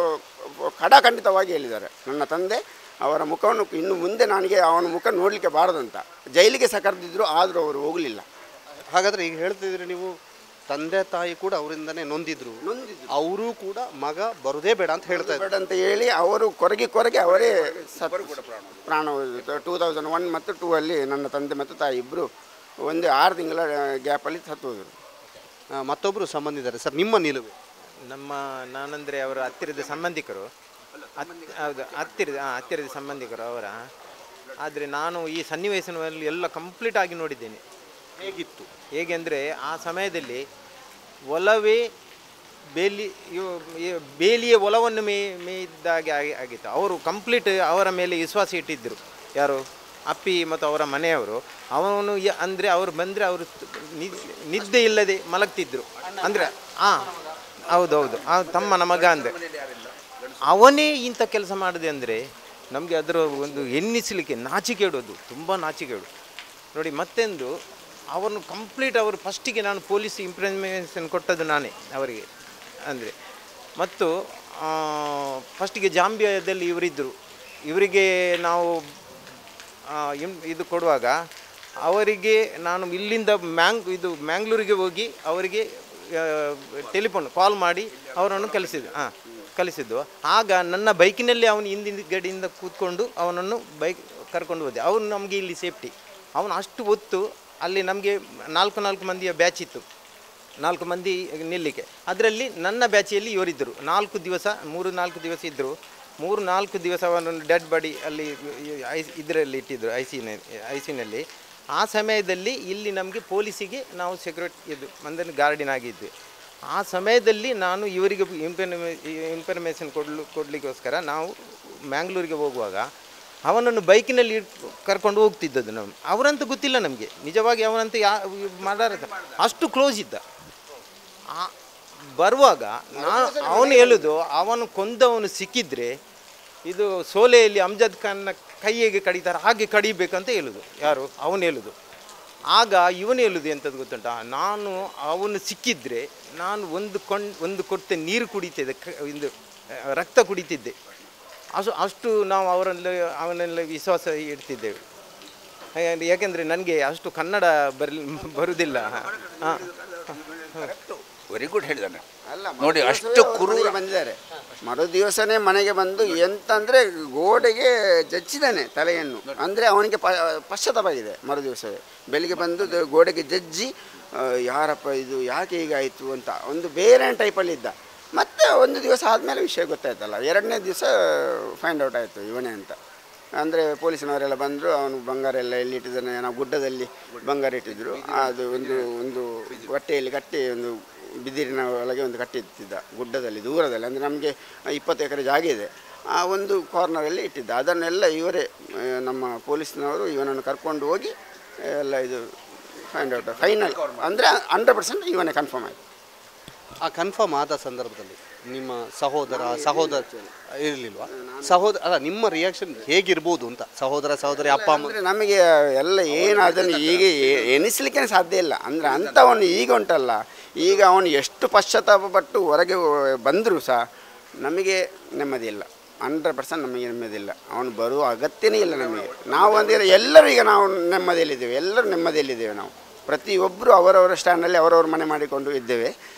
ಖಡಾಖಂಡಿತವಾಗಿ ಹೇಳಿದ್ದಾರೆ. ನನ್ನ ತಂದೆ ಅವರ ಮುಖವನ್ನು ಇನ್ನು ಮುಂದೆ ನನಗೆ ಅವನ ಮುಖ ನೋಡಲಿಕ್ಕೆ ಬಾರದಂತ ಜೈಲಿಗೆ ಸಹ ಕರೆದಿದ್ರು, ಆದರೂ ಅವರು ಹೋಗಲಿಲ್ಲ. ಹಾಗಾದರೆ ಈಗ ಹೇಳ್ತಿದ್ರಿ ನೀವು, ತಂದೆ ತಾಯಿ ಕೂಡ ಅವರಿಂದನೇ ನೊಂದಿದ್ರು, ಅವರು ಕೂಡ ಮಗ ಬರುದೇ ಬೇಡ ಅಂತ ಬೇಡ ಅಂತ ಹೇಳಿ ಅವರು ಕೊರಗಿ ಅವರೇ ಪ್ರಾಣ 2001 ಮತ್ತು 2 ಅಲ್ಲಿ ನನ್ನ ತಂದೆ ಮತ್ತು ತಾಯಿ ಇಬ್ಬರು ಒಂದು 6 ತಿಂಗಳ ಗ್ಯಾಪಲ್ಲಿ ಸತ್ತು ಹೋದರು. ಮತ್ತೊಬ್ಬರು ಸಂಬಂಧಿದ್ದಾರೆ ಸರ್, ನಿಮ್ಮ ನಿಲುವು? ನಾನಂದರೆ ಅವರ ಹತ್ತಿರದ ಸಂಬಂಧಿಕರು, ಹೌದು, ಹತ್ತಿರದ ಸಂಬಂಧಿಕರು ಅವರ. ಆದರೆ ನಾನು ಈ ಸನ್ನಿವೇಶದಲ್ಲಿ ಎಲ್ಲ ಕಂಪ್ಲೀಟ್ ಆಗಿ ನೋಡಿದ್ದೇನೆ. ಹೇಗೆ ಅಂದರೆ ಆ ಸಮಯದಲ್ಲಿ ಒಲವೇ ಬೇಲಿಯ ಒಲವನ್ನು ಮೇಯ್ದಾಗೆ ಆಗಿತ್ತು. ಅವರು ಕಂಪ್ಲೀಟ್ ಅವರ ಮೇಲೆ ವಿಶ್ವಾಸ ಇಟ್ಟಿದ್ದರು. ಯಾರು? ಅಪ್ಪಿ ಮತ್ತು ಅವರ ಮನೆಯವರು. ಅವನು ಅಂದರೆ ಅವರು ಬಂದರೆ ಅವರು ನಿದ್ದೆ ಇಲ್ಲದೆ ಮಲಗ್ತಿದ್ರು. ಅಂದರೆ ಹೌದೌದು, ತಮ್ಮನ ಮಗ ಅಂದರೆ ಅವನೇ ಇಂಥ ಕೆಲಸ ಮಾಡಿದೆ ಅಂದರೆ ನಮಗೆ ಅದರ ಒಂದು ಎನ್ನಿಸಲಿಕ್ಕೆ ನಾಚಿಕೆಡುವುದು, ತುಂಬ ನಾಚಿಕೆಡು ನೋಡಿ. ಮತ್ತೆಂದು ಅವನು ಕಂಪ್ಲೀಟ್ ಅವರು ಫಸ್ಟಿಗೆ ನಾನು ಪೊಲೀಸ್ ಇನ್ಫಾರ್ಮೇಷನ್ ಕೊಟ್ಟದ್ದು ನಾನೇ ಅವರಿಗೆ. ಅಂದರೆ ಮತ್ತು ಫಸ್ಟಿಗೆ ಜಾಂಬಿಯಾದಲ್ಲಿ ಇವರಿದ್ದರು. ಇವರಿಗೆ ನಾವು ಇದು ಕೊಡುವಾಗ ಅವರಿಗೆ ನಾನು ಇಲ್ಲಿಂದ ಮ್ಯಾಂಗ್ಳೂರಿಗೆ ಹೋಗಿ ಅವರಿಗೆ ಟೆಲಿಫೋನ್ ಕಾಲ್ ಮಾಡಿ ಅವರನ್ನು ಕಳಿಸಿದ್ದು. ಆಗ ನನ್ನ ಬೈಕಿನಲ್ಲಿ ಅವನು ಹಿಂದಿನ ಗಡಿಯಿಂದ ಕೂತ್ಕೊಂಡು ಅವನನ್ನು ಬೈಕ್ ಕರ್ಕೊಂಡು ಹೋದೆ. ಅವನು ನಮಗೆ ಇಲ್ಲಿ ಸೇಫ್ಟಿ. ಅವನು ಅಷ್ಟು ಹೊತ್ತು ಅಲ್ಲಿ ನಮಗೆ 4 ಮಂದಿಯ ಬ್ಯಾಚ್ ಇತ್ತು, 4 ಮಂದಿ ನಿಲ್ಲಿಕ್ಕೆ. ಅದರಲ್ಲಿ ನನ್ನ ಬ್ಯಾಚಿಯಲ್ಲಿ ಇವರಿದ್ದರು. 3-4 ದಿವಸ ಇದ್ದರು. 3-4 ದಿವಸ ಅವನನ್ನು ಡೆಡ್ ಬಾಡಿ ಅಲ್ಲಿ ಇದರಲ್ಲಿ ಇಟ್ಟಿದ್ದರು, ಐಸಿನಲ್ಲಿ. ಆ ಸಮಯದಲ್ಲಿ ಇಲ್ಲಿ ನಮಗೆ ಪೊಲೀಸಿಗೆ ನಾವು ಸೆಕ್ಯೂರಿಟಿ ಇದು ಅಂದರೆ ಗಾರ್ಡಿನ್ ಆಗಿದ್ವಿ. ಆ ಸಮಯದಲ್ಲಿ ನಾನು ಇವರಿಗೆ ಇನ್ಫಾರ್ಮೇಷನ್ ಕೊಡಲಿಕ್ಕೋಸ್ಕರ ನಾವು ಮ್ಯಾಂಗ್ಳೂರಿಗೆ ಹೋಗುವಾಗ ಅವನನ್ನು ಬೈಕಿನಲ್ಲಿ ಕರ್ಕೊಂಡು ಹೋಗ್ತಿದ್ದದ್ದು. ನಾವು ಅವರಂತೂ ಗೊತ್ತಿಲ್ಲ ನಮಗೆ, ನಿಜವಾಗಿ ಅವನಂತೂ ಮಾಡಾರ ಅಷ್ಟು ಕ್ಲೋಸ್ ಇದ್ದ. ಬರುವಾಗ ಅವನು ಹೇಳೋದು, ಅವನು ಕೊಂದವನು ಸಿಕ್ಕಿದ್ರೆ ಇದು ಸೋಲೆಯಲ್ಲಿ ಅಮ್ಜದ್ ಖಾನ್ನ ಕೈಯಿಗೆ ಕಡಿತಾರೆ ಹಾಗೆ ಕಡಿಬೇಕಂತ ಹೇಳೋದು. ಯಾರು? ಅವನು ಹೇಳೋದು. ಆಗ ಇವನು ಹೇಳೋದು ಎಂಥದ್ದು ಗೊತ್ತುಂಟ, ಅವನು ಸಿಕ್ಕಿದ್ರೆ ನಾನು ಒಂದು ಕೊಟ್ಟೆ ನೀರು ಕುಡಿತಿದ್ದೆ, ಒಂದು ರಕ್ತ ಕುಡಿತಿದ್ದೆ. ಅಷ್ಟು ನಾವು ಅವನೆಲ್ಲ ವಿಶ್ವಾಸ ಇಡ್ತಿದ್ದೇವೆ. ಯಾಕೆಂದರೆ ನನಗೆ ಅಷ್ಟು ಕನ್ನಡ ಬರುವುದಿಲ್ಲ. ವೆರಿ ಗುಡ್ ಹೇಳಿದ್ದಾನೆ. ನೋಡಿ, ಅಷ್ಟು ಕುರುಬರು ಬಂದಿದ್ದಾರೆ. ಮರು ದಿವಸನೇ ಮನೆಗೆ ಬಂದು ಎಂತಂದರೆ ಗೋಡೆಗೆ ಜಜ್ಜಿದ್ದಾನೆ ತಲೆಯನ್ನು. ಅಂದರೆ ಅವನಿಗೆ ಪಶ್ಚಾತ್ತಾಪ ಆಗಿದೆ. ಮರು ದಿವಸವೇ ಬೆಳಿಗ್ಗೆ ಬಂದು ಗೋಡೆಗೆ ಜಜ್ಜಿ, ಯಾರಪ್ಪ ಇದು ಯಾಕೆ ಹೀಗಾಯಿತು ಅಂತ ಒಂದು ಬೇರೆ ಟೈಪಲ್ಲಿದ್ದ. ಮತ್ತು ಒಂದು ದಿವಸ ಆದಮೇಲೆ ವಿಷಯ ಗೊತ್ತಾಯ್ತಲ್ಲ, 2ನೇ ದಿವಸ ಫೈಂಡ್ ಔಟ್ ಆಯಿತು ಇವನೇ ಅಂತ. ಅಂದರೆ ಪೊಲೀಸಿನವರೆಲ್ಲ ಬಂದರು. ಅವನು ಬಂಗಾರ ಎಲ್ಲ ಎಲ್ಲಿ ಇಟ್ಟಿದ್ದಾನೆ, ನಾವು ಗುಡ್ಡದಲ್ಲಿ ಬಂಗಾರ ಇಟ್ಟಿದ್ದರು. ಅದು ಒಂದು ಹೊಟ್ಟೆಯಲ್ಲಿ ಕಟ್ಟಿ ಒಂದು ಬಿದಿರಿನ ಒಳಗೆ ಒಂದು ಕಟ್ಟಿತ್ತಿದ್ದ, ಗುಡ್ಡದಲ್ಲಿ ದೂರದಲ್ಲಿ. ಅಂದರೆ ನಮಗೆ 20 ಎಕರೆ ಜಾಗ ಇದೆ, ಆ ಒಂದು ಕಾರ್ನರಲ್ಲಿ ಇಟ್ಟಿದ್ದ. ಅದನ್ನೆಲ್ಲ ಇವರೇ ನಮ್ಮ ಪೊಲೀಸ್ನವರು ಇವನನ್ನು ಕರ್ಕೊಂಡು ಹೋಗಿ ಎಲ್ಲ ಇದು ಫೈಂಡ್ ಔಟ್ ಫೈನಲ್ ಅಂದರೆ 100% ಇವನೇ ಕನ್ಫರ್ಮ್ ಆಯಿತು. ಆ ಕನ್ಫರ್ಮ್ ಆದ ಸಂದರ್ಭದಲ್ಲಿ ನಿಮ್ಮ ಸಹೋದರ ಇರಲಿಲ್ವಾ? ಅಲ್ಲ, ನಿಮ್ಮ ರಿಯಾಕ್ಷನ್ ಹೇಗಿರ್ಬೋದು ಅಂತ, ಸಹೋದರಿ ಅಪ್ಪ ಅಮ್ಮ? ಅಂದರೆ ನಮಗೆ ಎಲ್ಲ ಏನು ಅದನ್ನು ಈಗ ಎನಿಸಲಿಕ್ಕೆ ಸಾಧ್ಯ ಇಲ್ಲ. ಅಂದರೆ ಅಂಥವನು ಈಗ ಉಂಟಲ್ಲ, ಈಗ ಅವನು ಎಷ್ಟು ಪಶ್ಚಾತ್ತಾಪ ಪಟ್ಟು ಹೊರಗೆ ಬಂದರೂ ಸಹ ನಮಗೆ ನೆಮ್ಮದಿ ಇಲ್ಲ. 100% ನಮಗೆ ನೆಮ್ಮದಿಲ್ಲ. ಅವನು ಬರುವ ಅಗತ್ಯನೇ ಇಲ್ಲ ನಮಗೆ. ನಾವು ಅಂದರೆ ಎಲ್ಲರೂ ಈಗ ನಾವು ನೆಮ್ಮದಿಯಲ್ಲಿದ್ದೇವೆ, ಎಲ್ಲರೂ ನೆಮ್ಮದಿಯಲ್ಲಿದ್ದೇವೆ. ನಾವು ಪ್ರತಿಯೊಬ್ಬರು ಅವರವರ ಸ್ಟ್ಯಾಂಡಲ್ಲಿ ಅವರವ್ರ ಮನೆ ಮಾಡಿಕೊಂಡು ಇದ್ದೇವೆ.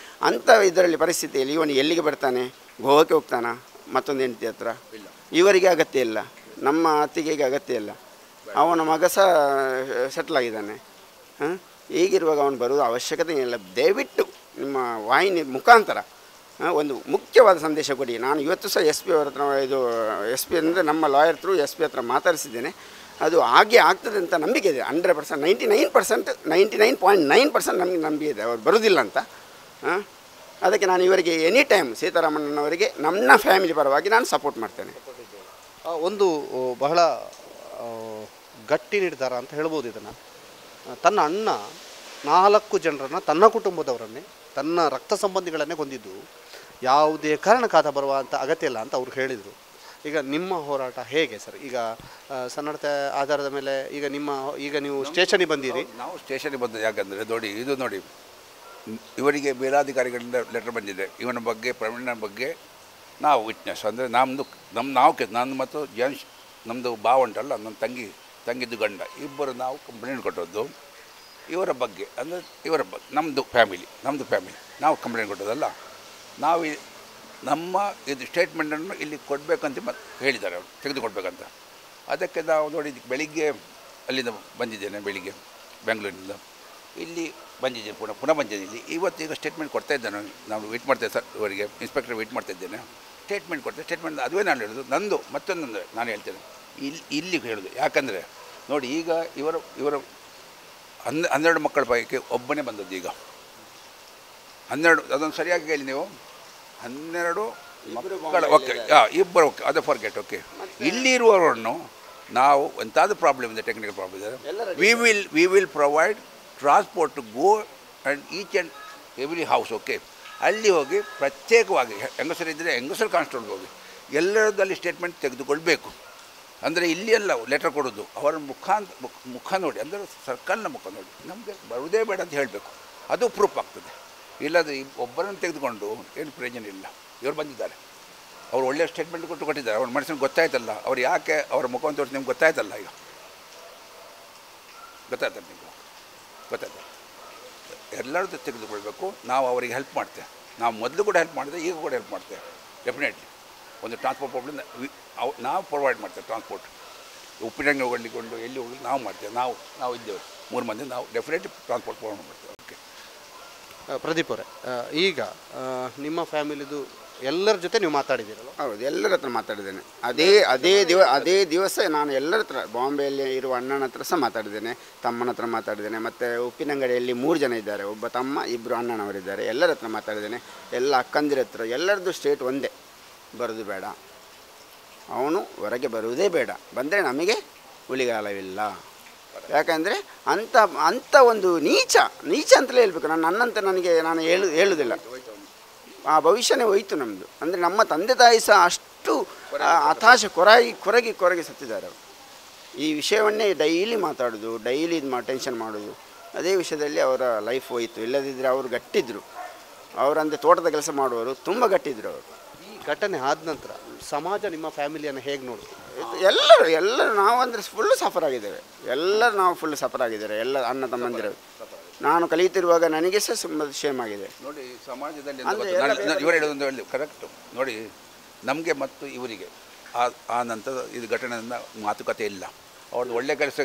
ಅಂಥ ಇದರಲ್ಲಿ ಪರಿಸ್ಥಿತಿಯಲ್ಲಿ ಇವನು ಎಲ್ಲಿಗೆ ಬರ್ತಾನೆ? ಗೋವಾಕ್ಕೆ ಹೋಗ್ತಾನ ಮತ್ತೊಂದು ಹೆಂಡತಿ ಹತ್ರ? ಇವರಿಗೆ ಅಗತ್ಯ ಇಲ್ಲ, ನಮ್ಮ ಅತ್ತಿಗೆಗೆ ಅಗತ್ಯ ಇಲ್ಲ. ಅವನ ಮಗ ಸಹ ಸೆಟ್ಲಾಗಿದ್ದಾನೆ. ಹೀಗಿರುವಾಗ ಅವನು ಬರುವುದು ಅವಶ್ಯಕತೆ ಇಲ್ಲ. ದಯವಿಟ್ಟು ನಿಮ್ಮ ವಾಹಿನಿ ಮುಖಾಂತರ ಒಂದು ಮುಖ್ಯವಾದ ಸಂದೇಶ ಕೊಡಿ. ನಾನು ಇವತ್ತು ಸಹ ಎಸ್ ಪಿ ಅವರ ಹತ್ರ, ಇದು ಎಸ್ ಪಿ ಅಂದರೆ ನಮ್ಮ ಲಾಯರ್ ಥ್ರೂ ಎಸ್ ಪಿ ಹತ್ರ ಮಾತಾಡಿಸಿದ್ದೇನೆ. ಅದು ಹಾಗೆ ಆಗ್ತದೆ ಅಂತ ನಂಬಿಕೆ ಇದೆ. 100%, 99.9% ನಮಗೆ ನಂಬಿಕೆ ಇದೆ ಅವ್ರು ಬರೋದಿಲ್ಲ ಅಂತ. ಅದಕ್ಕೆ ನಾನು ಇವರಿಗೆ ಎನಿ ಟೈಮ್ ಸೀತಾರಾಮಣ್ಣನವರಿಗೆ ನಮ್ಮ ಫ್ಯಾಮಿಲಿ ಪರವಾಗಿ ನಾನು ಸಪೋರ್ಟ್ ಮಾಡ್ತೇನೆ. ಒಂದು ಬಹಳ ಗಟ್ಟಿ ನಿರ್ಧಾರ ಅಂತ ಹೇಳ್ಬೋದು ಇದನ್ನು. ತನ್ನ ಅಣ್ಣ 4 ಜನರನ್ನು, ತನ್ನ ಕುಟುಂಬದವರನ್ನೇ, ತನ್ನ ರಕ್ತ ಸಂಬಂಧಿಗಳನ್ನೇ ಕೊಂದಿದ್ದು ಯಾವುದೇ ಕಾರಣಕ್ಕಾದ ಬರುವಂಥ ಅಗತ್ಯ ಇಲ್ಲ ಅಂತ ಅವ್ರು ಹೇಳಿದರು. ಈಗ ನಿಮ್ಮ ಹೋರಾಟ ಹೇಗೆ ಸರ್? ಈಗ ಸನ್ನಡತೆ ಆಧಾರದ ಮೇಲೆ ಈಗ ನೀವು ಸ್ಟೇಷನಿಗೆ ಬಂದಿರಿ. ನಾವು ಸ್ಟೇಷನಿಗೆ ಬಂದ ಯಾಕಂದರೆ ನೋಡಿ ಇವರಿಗೆ ಮೇಲಾಧಿಕಾರಿಗಳಿಂದ ಲೆಟರ್ ಬಂದಿದೆ. ಇವನ ಬಗ್ಗೆ, ಪ್ರವೀಣ ಬಗ್ಗೆ ನಾವು ವಿಟ್ನೆಸ್ ಅಂದರೆ ನಾನು ಮತ್ತು ನಮ್ಮದು ಭಾವ ಉಂಟಲ್ಲ, ನನ್ನ ತಂಗಿದ್ದು ಗಂಡ ಇಬ್ಬರು ನಾವು ಕಂಪ್ಲೇಂಟ್ ಕೊಟ್ಟದ್ದು ಇವರ ಬಗ್ಗೆ. ಅಂದರೆ ನಮ್ಮದು ಫ್ಯಾಮಿಲಿ ನಾವು ಕಂಪ್ಲೇಂಟ್ ಕೊಟ್ಟೋದಲ್ಲ. ನಾವು ನಮ್ಮ ಇದು ಸ್ಟೇಟ್ಮೆಂಟನ್ನು ಇಲ್ಲಿ ಕೊಡಬೇಕಂತ ಹೇಳಿದ್ದಾರೆ, ಅವರು ತೆಗೆದುಕೊಡ್ಬೇಕಂತ. ಅದಕ್ಕೆ ನಾವು ಬೆಳಿಗ್ಗೆ ಅಲ್ಲಿಂದ ಬಂದಿದ್ದೇನೆ, ಬೆಳಿಗ್ಗೆ ಬೆಂಗಳೂರಿನಿಂದ ಇಲ್ಲಿ ಬಂದಿದ್ದೇನೆ, ಪುನಃ ಬಂದಿದ್ದೇನೆ ಇಲ್ಲಿ. ಈಗ ಸ್ಟೇಟ್ಮೆಂಟ್ ಕೊಡ್ತಾ ಇದ್ದೇನೆ. ನಾನು ವೆಯ್ಟ್ ಮಾಡ್ತೇನೆ ಸರ್, ಇವರಿಗೆ ಇನ್ಸ್ಪೆಕ್ಟರ್ ವೆಯ್ಟ್ ಮಾಡ್ತಾಯಿದ್ದೇನೆ. ಸ್ಟೇಟ್ಮೆಂಟ್ ಅದುವೇ ನಾನು ಹೇಳೋದು. ಮತ್ತೊಂದು ನಾನು ಹೇಳ್ತೇನೆ ಇಲ್ಲಿ ಹೇಳೋದು. ಯಾಕಂದರೆ ನೋಡಿ, ಈಗ ಇವರು 12 ಮಕ್ಕಳ ಪೈಕಿ ಒಬ್ಬನೇ ಬಂದದ್ದು. ಈಗ 12, ಅದೊಂದು ಸರಿಯಾಗಿ ಹೇಳಿ ನೀವು, 12 ಮಕ್ಕಳ, ಓಕೆ, ಇಬ್ಬರು, ಓಕೆ, ಅದು ಫಾರ್ಗೆಟ್. ಓಕೆ, ಇಲ್ಲಿ ಇರುವವರನ್ನು ನಾವು ಎಂತಾದರೂ ಪ್ರಾಬ್ಲಮ್ ಇದೆ, ಟೆಕ್ನಿಕಲ್ ಪ್ರಾಬ್ಲಮ್ ಇದೆ, we will provide transport to go and each and every house. Okay, ಅಲ್ಲಿ ಹೋಗಿ ಪ್ರತ್ಯೇಕವಾಗಿ ಹೆಂಗಸರಿದ್ದರೆ ಹೆಂಗಸರು ಕಾನ್ಸ್ಟೇಬಲ್ ಹೋಗಿ ಎಲ್ಲರದ್ದು ಸ್ಟೇಟ್ಮೆಂಟ್ ತೆಗೆದುಕೊಳ್ಬೇಕು. ಅಂದರೆ ಇಲ್ಲಿ ಎಲ್ಲ ಲೆಟರ್ ಕೊಡೋದು ಅವರ ಮುಖ ನೋಡಿ, ಅಂದರೆ ಸರ್ಕಲ್ನ ಮುಖ ನೋಡಿ ನಮಗೆ ಬರುವುದೇ ಬೇಡ ಅಂತ ಹೇಳಬೇಕು. ಅದು ಪ್ರೂಫ್ ಆಗ್ತದೆ. ಇಲ್ಲದೆ ಒಬ್ಬರನ್ನು ತೆಗೆದುಕೊಂಡು ಏನು ಪ್ರಯೋಜನ ಇಲ್ಲ. ಇವರು ಬಂದಿದ್ದಾರೆ, ಅವರು ಒಳ್ಳೆಯ ಸ್ಟೇಟ್ಮೆಂಟ್ ಕೊಟ್ಟಿದ್ದಾರೆ. ಅವ್ರ ಮನುಷ್ಯನಿಗೆ ಗೊತ್ತಾಯ್ತಲ್ಲ, ಅವ್ರು ಯಾಕೆ ಅವರ ಮುಖವನ್ನು ತೋರಿಸಿ ನಿಮ್ಗೆ ಗೊತ್ತಾಯ್ತಲ್ಲ. ಈಗ ಗೊತ್ತಾಯ್ತಲ್ಲ ನಿಮಗೆ, ಗೊತ್ತಾಯ್ತಲ್ಲ. ಎಲ್ಲರದ್ದು ತೆಗೆದುಕೊಳ್ಬೇಕು. ನಾವು ಅವರಿಗೆ ಹೆಲ್ಪ್ ಮಾಡ್ತೇವೆ. ನಾವು ಮೊದಲು ಕೂಡ ಹೆಲ್ಪ್ ಮಾಡಿದೆ, ಈಗ ಕೂಡ ಹೆಲ್ಪ್ ಮಾಡ್ತೇವೆ. ಡೆಫಿನೆಟ್ಲಿ ಒಂದು ಟ್ರಾನ್ಸ್ಪೋರ್ಟ್ ಪ್ರಾಬ್ಲಮ್ ನಾವು ಪ್ರೊವೈಡ್ ಮಾಡ್ತೇವೆ. ಟ್ರಾನ್ಸ್ಪೋರ್ಟ್ ಉಪ್ಪಿನಂಗಡಿ ಹೋಗಲಿಕೊಂಡು ಎಲ್ಲಿ ಹೋಗಲಿ ನಾವು ಮಾಡ್ತೇವೆ. ನಾವು ಇದ್ದೇವೆ 3 ಮಂದಿ, ನಾವು ಡೆಫಿನೆಟ್ಲಿ ಟ್ರಾನ್ಸ್ಪೋರ್ಟ್ ಪ್ರೊವೈಡ್ ಮಾಡ್ತೇವೆ. ಓಕೆ ಪ್ರದೀಪ್ ಅವರೇ, ಈಗ ನಿಮ್ಮ ಫ್ಯಾಮಿಲಿದು ಎಲ್ಲರ ಜೊತೆ ನೀವು ಮಾತಾಡಿದ್ದೀರಲ್ಲ? ಹೌದು, ಎಲ್ಲರ ಹತ್ರ ಮಾತಾಡಿದ್ದೇನೆ. ಅದೇ ದಿವಸ ನಾನು ಎಲ್ಲರ ಹತ್ರ, ಬಾಂಬೆಯಲ್ಲಿ ಇರುವ ಅಣ್ಣನ ಹತ್ರ ಸಹ ಮಾತಾಡಿದ್ದೇನೆ, ತಮ್ಮನ ಹತ್ರ ಮಾತಾಡಿದ್ದೇನೆ, ಮತ್ತು ಉಪ್ಪಿನಂಗಡಿಯಲ್ಲಿ 3 ಜನ ಇದ್ದಾರೆ, ಒಬ್ಬ ತಮ್ಮ, 2 ಅಣ್ಣನವರಿದ್ದಾರೆ. ಎಲ್ಲರ ಹತ್ರ ಮಾತಾಡಿದ್ದೇನೆ. ಎಲ್ಲ ಅಕ್ಕಂದಿರ ಹತ್ರ. ಎಲ್ಲರದ್ದು ಸ್ಟೇಟ್ ಒಂದೇ, ಬರೋದು ಬೇಡ, ಅವನು ಹೊರಗೆ ಬರುವುದೇ ಬೇಡ. ಬಂದರೆ ನಮಗೆ ಉಳಿಗಾಲವಿಲ್ಲ. ಯಾಕಂದರೆ ಅಂಥ ಒಂದು ನೀಚ ಅಂತಲೇ ಹೇಳ್ಬೇಕು. ನನ್ನಂತ ನಾನು ಹೇಳುವುದಿಲ್ಲ. ಆ ಭವಿಷ್ಯನೇ ಹೋಯಿತು ನಮ್ಮದು. ಅಂದರೆ ನಮ್ಮ ತಂದೆ ತಾಯಿ ಸಹ ಅಷ್ಟು ಹತಾಶ ಕೊರಗಿ ಸತ್ತಿದ್ದಾರೆ ಅವರು. ಈ ವಿಷಯವನ್ನೇ ಡೈಲಿ ಮಾತಾಡೋದು, ಡೈಲಿ ಟೆನ್ಷನ್ ಮಾಡೋದು, ಅದೇ ವಿಷಯದಲ್ಲಿ ಅವರ ಲೈಫ್ ಹೋಯಿತು. ಇಲ್ಲದಿದ್ದರೆ ಅವರು ಗಟ್ಟಿದ್ರು. ಅವರಂದರೆ ತೋಟದ ಕೆಲಸ ಮಾಡುವವರು, ತುಂಬ ಗಟ್ಟಿದ್ರು ಅವರು. ಈ ಘಟನೆ ಆದ ನಂತರ ಸಮಾಜ ನಿಮ್ಮ ಫ್ಯಾಮಿಲಿಯನ್ನು ಹೇಗೆ ನೋಡಿದ್ರು? ಎಲ್ಲರೂ ನಾವು ಅಂದರೆ ಫುಲ್ ಸಫರ್ ಆಗಿದ್ದೇವೆ. ನಾವು ಫುಲ್ ಸಫರ್ ಆಗಿದ್ದಾರೆ, ಎಲ್ಲ ಅಣ್ಣ ತಮ್ಮಂದಿರು. ನಾನು ಕಲಿಯುತ್ತಿರುವಾಗ ನನಗೆ ಸಹ ತುಂಬ ಶೇಮ್ ಆಗಿದೆ. ನೋಡಿ, ಸಮಾಜದಲ್ಲಿ ಇವರು ಹೇಳೋದೊಂದು ಹೇಳಿ ಕರೆಕ್ಟು. ನೋಡಿ, ನಮಗೆ ಮತ್ತು ಇವರಿಗೆ ಆ ನಂತರ ಇದು ಘಟನೆಯಿಂದ ಮಾತುಕತೆ ಇಲ್ಲ. ಅವ್ರದ್ದು ಒಳ್ಳೆ ಕೆಲಸ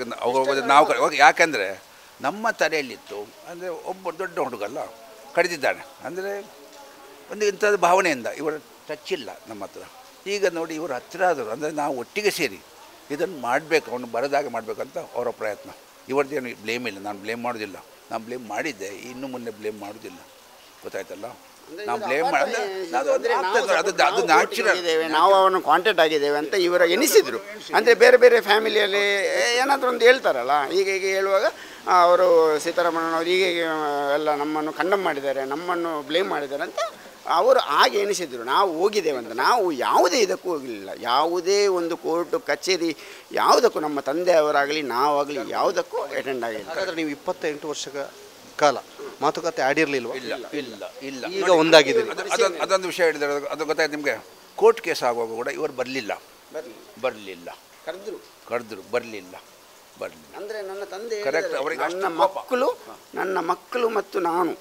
ನಾವು ಯಾಕೆಂದರೆ ನಮ್ಮ ತಲೆಯಲ್ಲಿತ್ತು. ಅಂದರೆ ಒಬ್ಬ ದೊಡ್ಡ ಹುಡುಗಲ್ಲ ಕಡಿದಿದ್ದಾನೆ, ಅಂದರೆ ಒಂದು ಇಂಥದ್ದು ಭಾವನೆಯಿಂದ ಇವರ ಟಚ್ ಇಲ್ಲ ನಮ್ಮ ಹತ್ರ. ಈಗ ನೋಡಿ, ಇವರು ಹತ್ತಿರ ಆದರು. ಅಂದರೆ ನಾವು ಒಟ್ಟಿಗೆ ಸೇರಿ ಇದನ್ನು ಮಾಡಬೇಕು, ಅವನು ಬರದಾಗೆ ಮಾಡಬೇಕಂತ ಅವರ ಪ್ರಯತ್ನ. ಇವರದ್ದೇನು ಬ್ಲೇಮ್ ಇಲ್ಲ, ನಾನು ಬ್ಲೇಮ್ ಮಾಡೋದಿಲ್ಲ. ನಾನು ಬ್ಲೇಮ್ ಮಾಡಿದ್ದೆ, ಇನ್ನು ಮುನ್ನೆ ಬ್ಲೇಮ್ ಮಾಡೋದಿಲ್ಲ. ಗೊತ್ತಾಯ್ತಲ್ಲ, ನಾವು ಬ್ಲೇಮ್ ಅದು ನ್ಯಾಚುರಲ್. ನಾವು ಅವನು ಕಾಂಟ್ಯಾಕ್ಟ್ ಆಗಿದ್ದೇವೆ ಅಂತ ಇವರ ಎನಿಸಿದರು. ಅಂದರೆ ಬೇರೆ ಫ್ಯಾಮಿಲಿಯಲ್ಲಿ ಏನಾದರೂ ಒಂದು ಹೇಳ್ತಾರಲ್ಲ, ಈಗ ಹೇಳುವಾಗ ಅವರು ಸೀತಾರಾಮಣ್ಣನವರು ಹೀಗೆ ಎಲ್ಲ ನಮ್ಮನ್ನು ಕಂಡಮ್ ಮಾಡಿದ್ದಾರೆ, ನಮ್ಮನ್ನು ಬ್ಲೇಮ್ ಮಾಡಿದ್ದಾರೆ ಅಂತ ಅವರು ಹಾಗೆ ಎನಿಸಿದರು. ನಾವು ಹೋಗಿದ್ದೇವೆ ಅಂತ. ನಾವು ಯಾವುದೇ ಇದಕ್ಕೂ ಹೋಗಲಿಲ್ಲ. ಯಾವುದೇ ಒಂದು ಕೋರ್ಟು ಕಚೇರಿ ಯಾವುದಕ್ಕೂ ನಮ್ಮ ತಂದೆಯವರಾಗಲಿ ನಾವಾಗಲಿ ಯಾವುದಕ್ಕೂ ಅಟೆಂಡ್ ಆಗಿಲ್ಲ. ಹಾಗಾದರೆ ನೀವು 28 ವರ್ಷಗಳ ಕಾಲ ಮಾತುಕತೆ ಆಡಿರಲಿಲ್ವ? ಇಲ್ಲ. ಈಗ ಒಂದಾಗಿದೆ. ಅದೊಂದು ವಿಷಯ ಹೇಳಿದ್ದಾರೆ, ಅದು ಗೊತ್ತಾಯ್ತು ನಿಮಗೆ. ಕೋರ್ಟ್ ಕೇಸ್ ಆಗುವಾಗ ಕೂಡ ಇವರು ಬರಲಿಲ್ಲ ಕರೆದ್ರು ಬರಲಿಲ್ಲ ಅಂದರೆ ನನ್ನ ತಂದೆ ಕರೆಕ್ಟ್. ಅವರಿಗೆ ನನ್ನ ಮಕ್ಕಳು ಮತ್ತು ನಾನು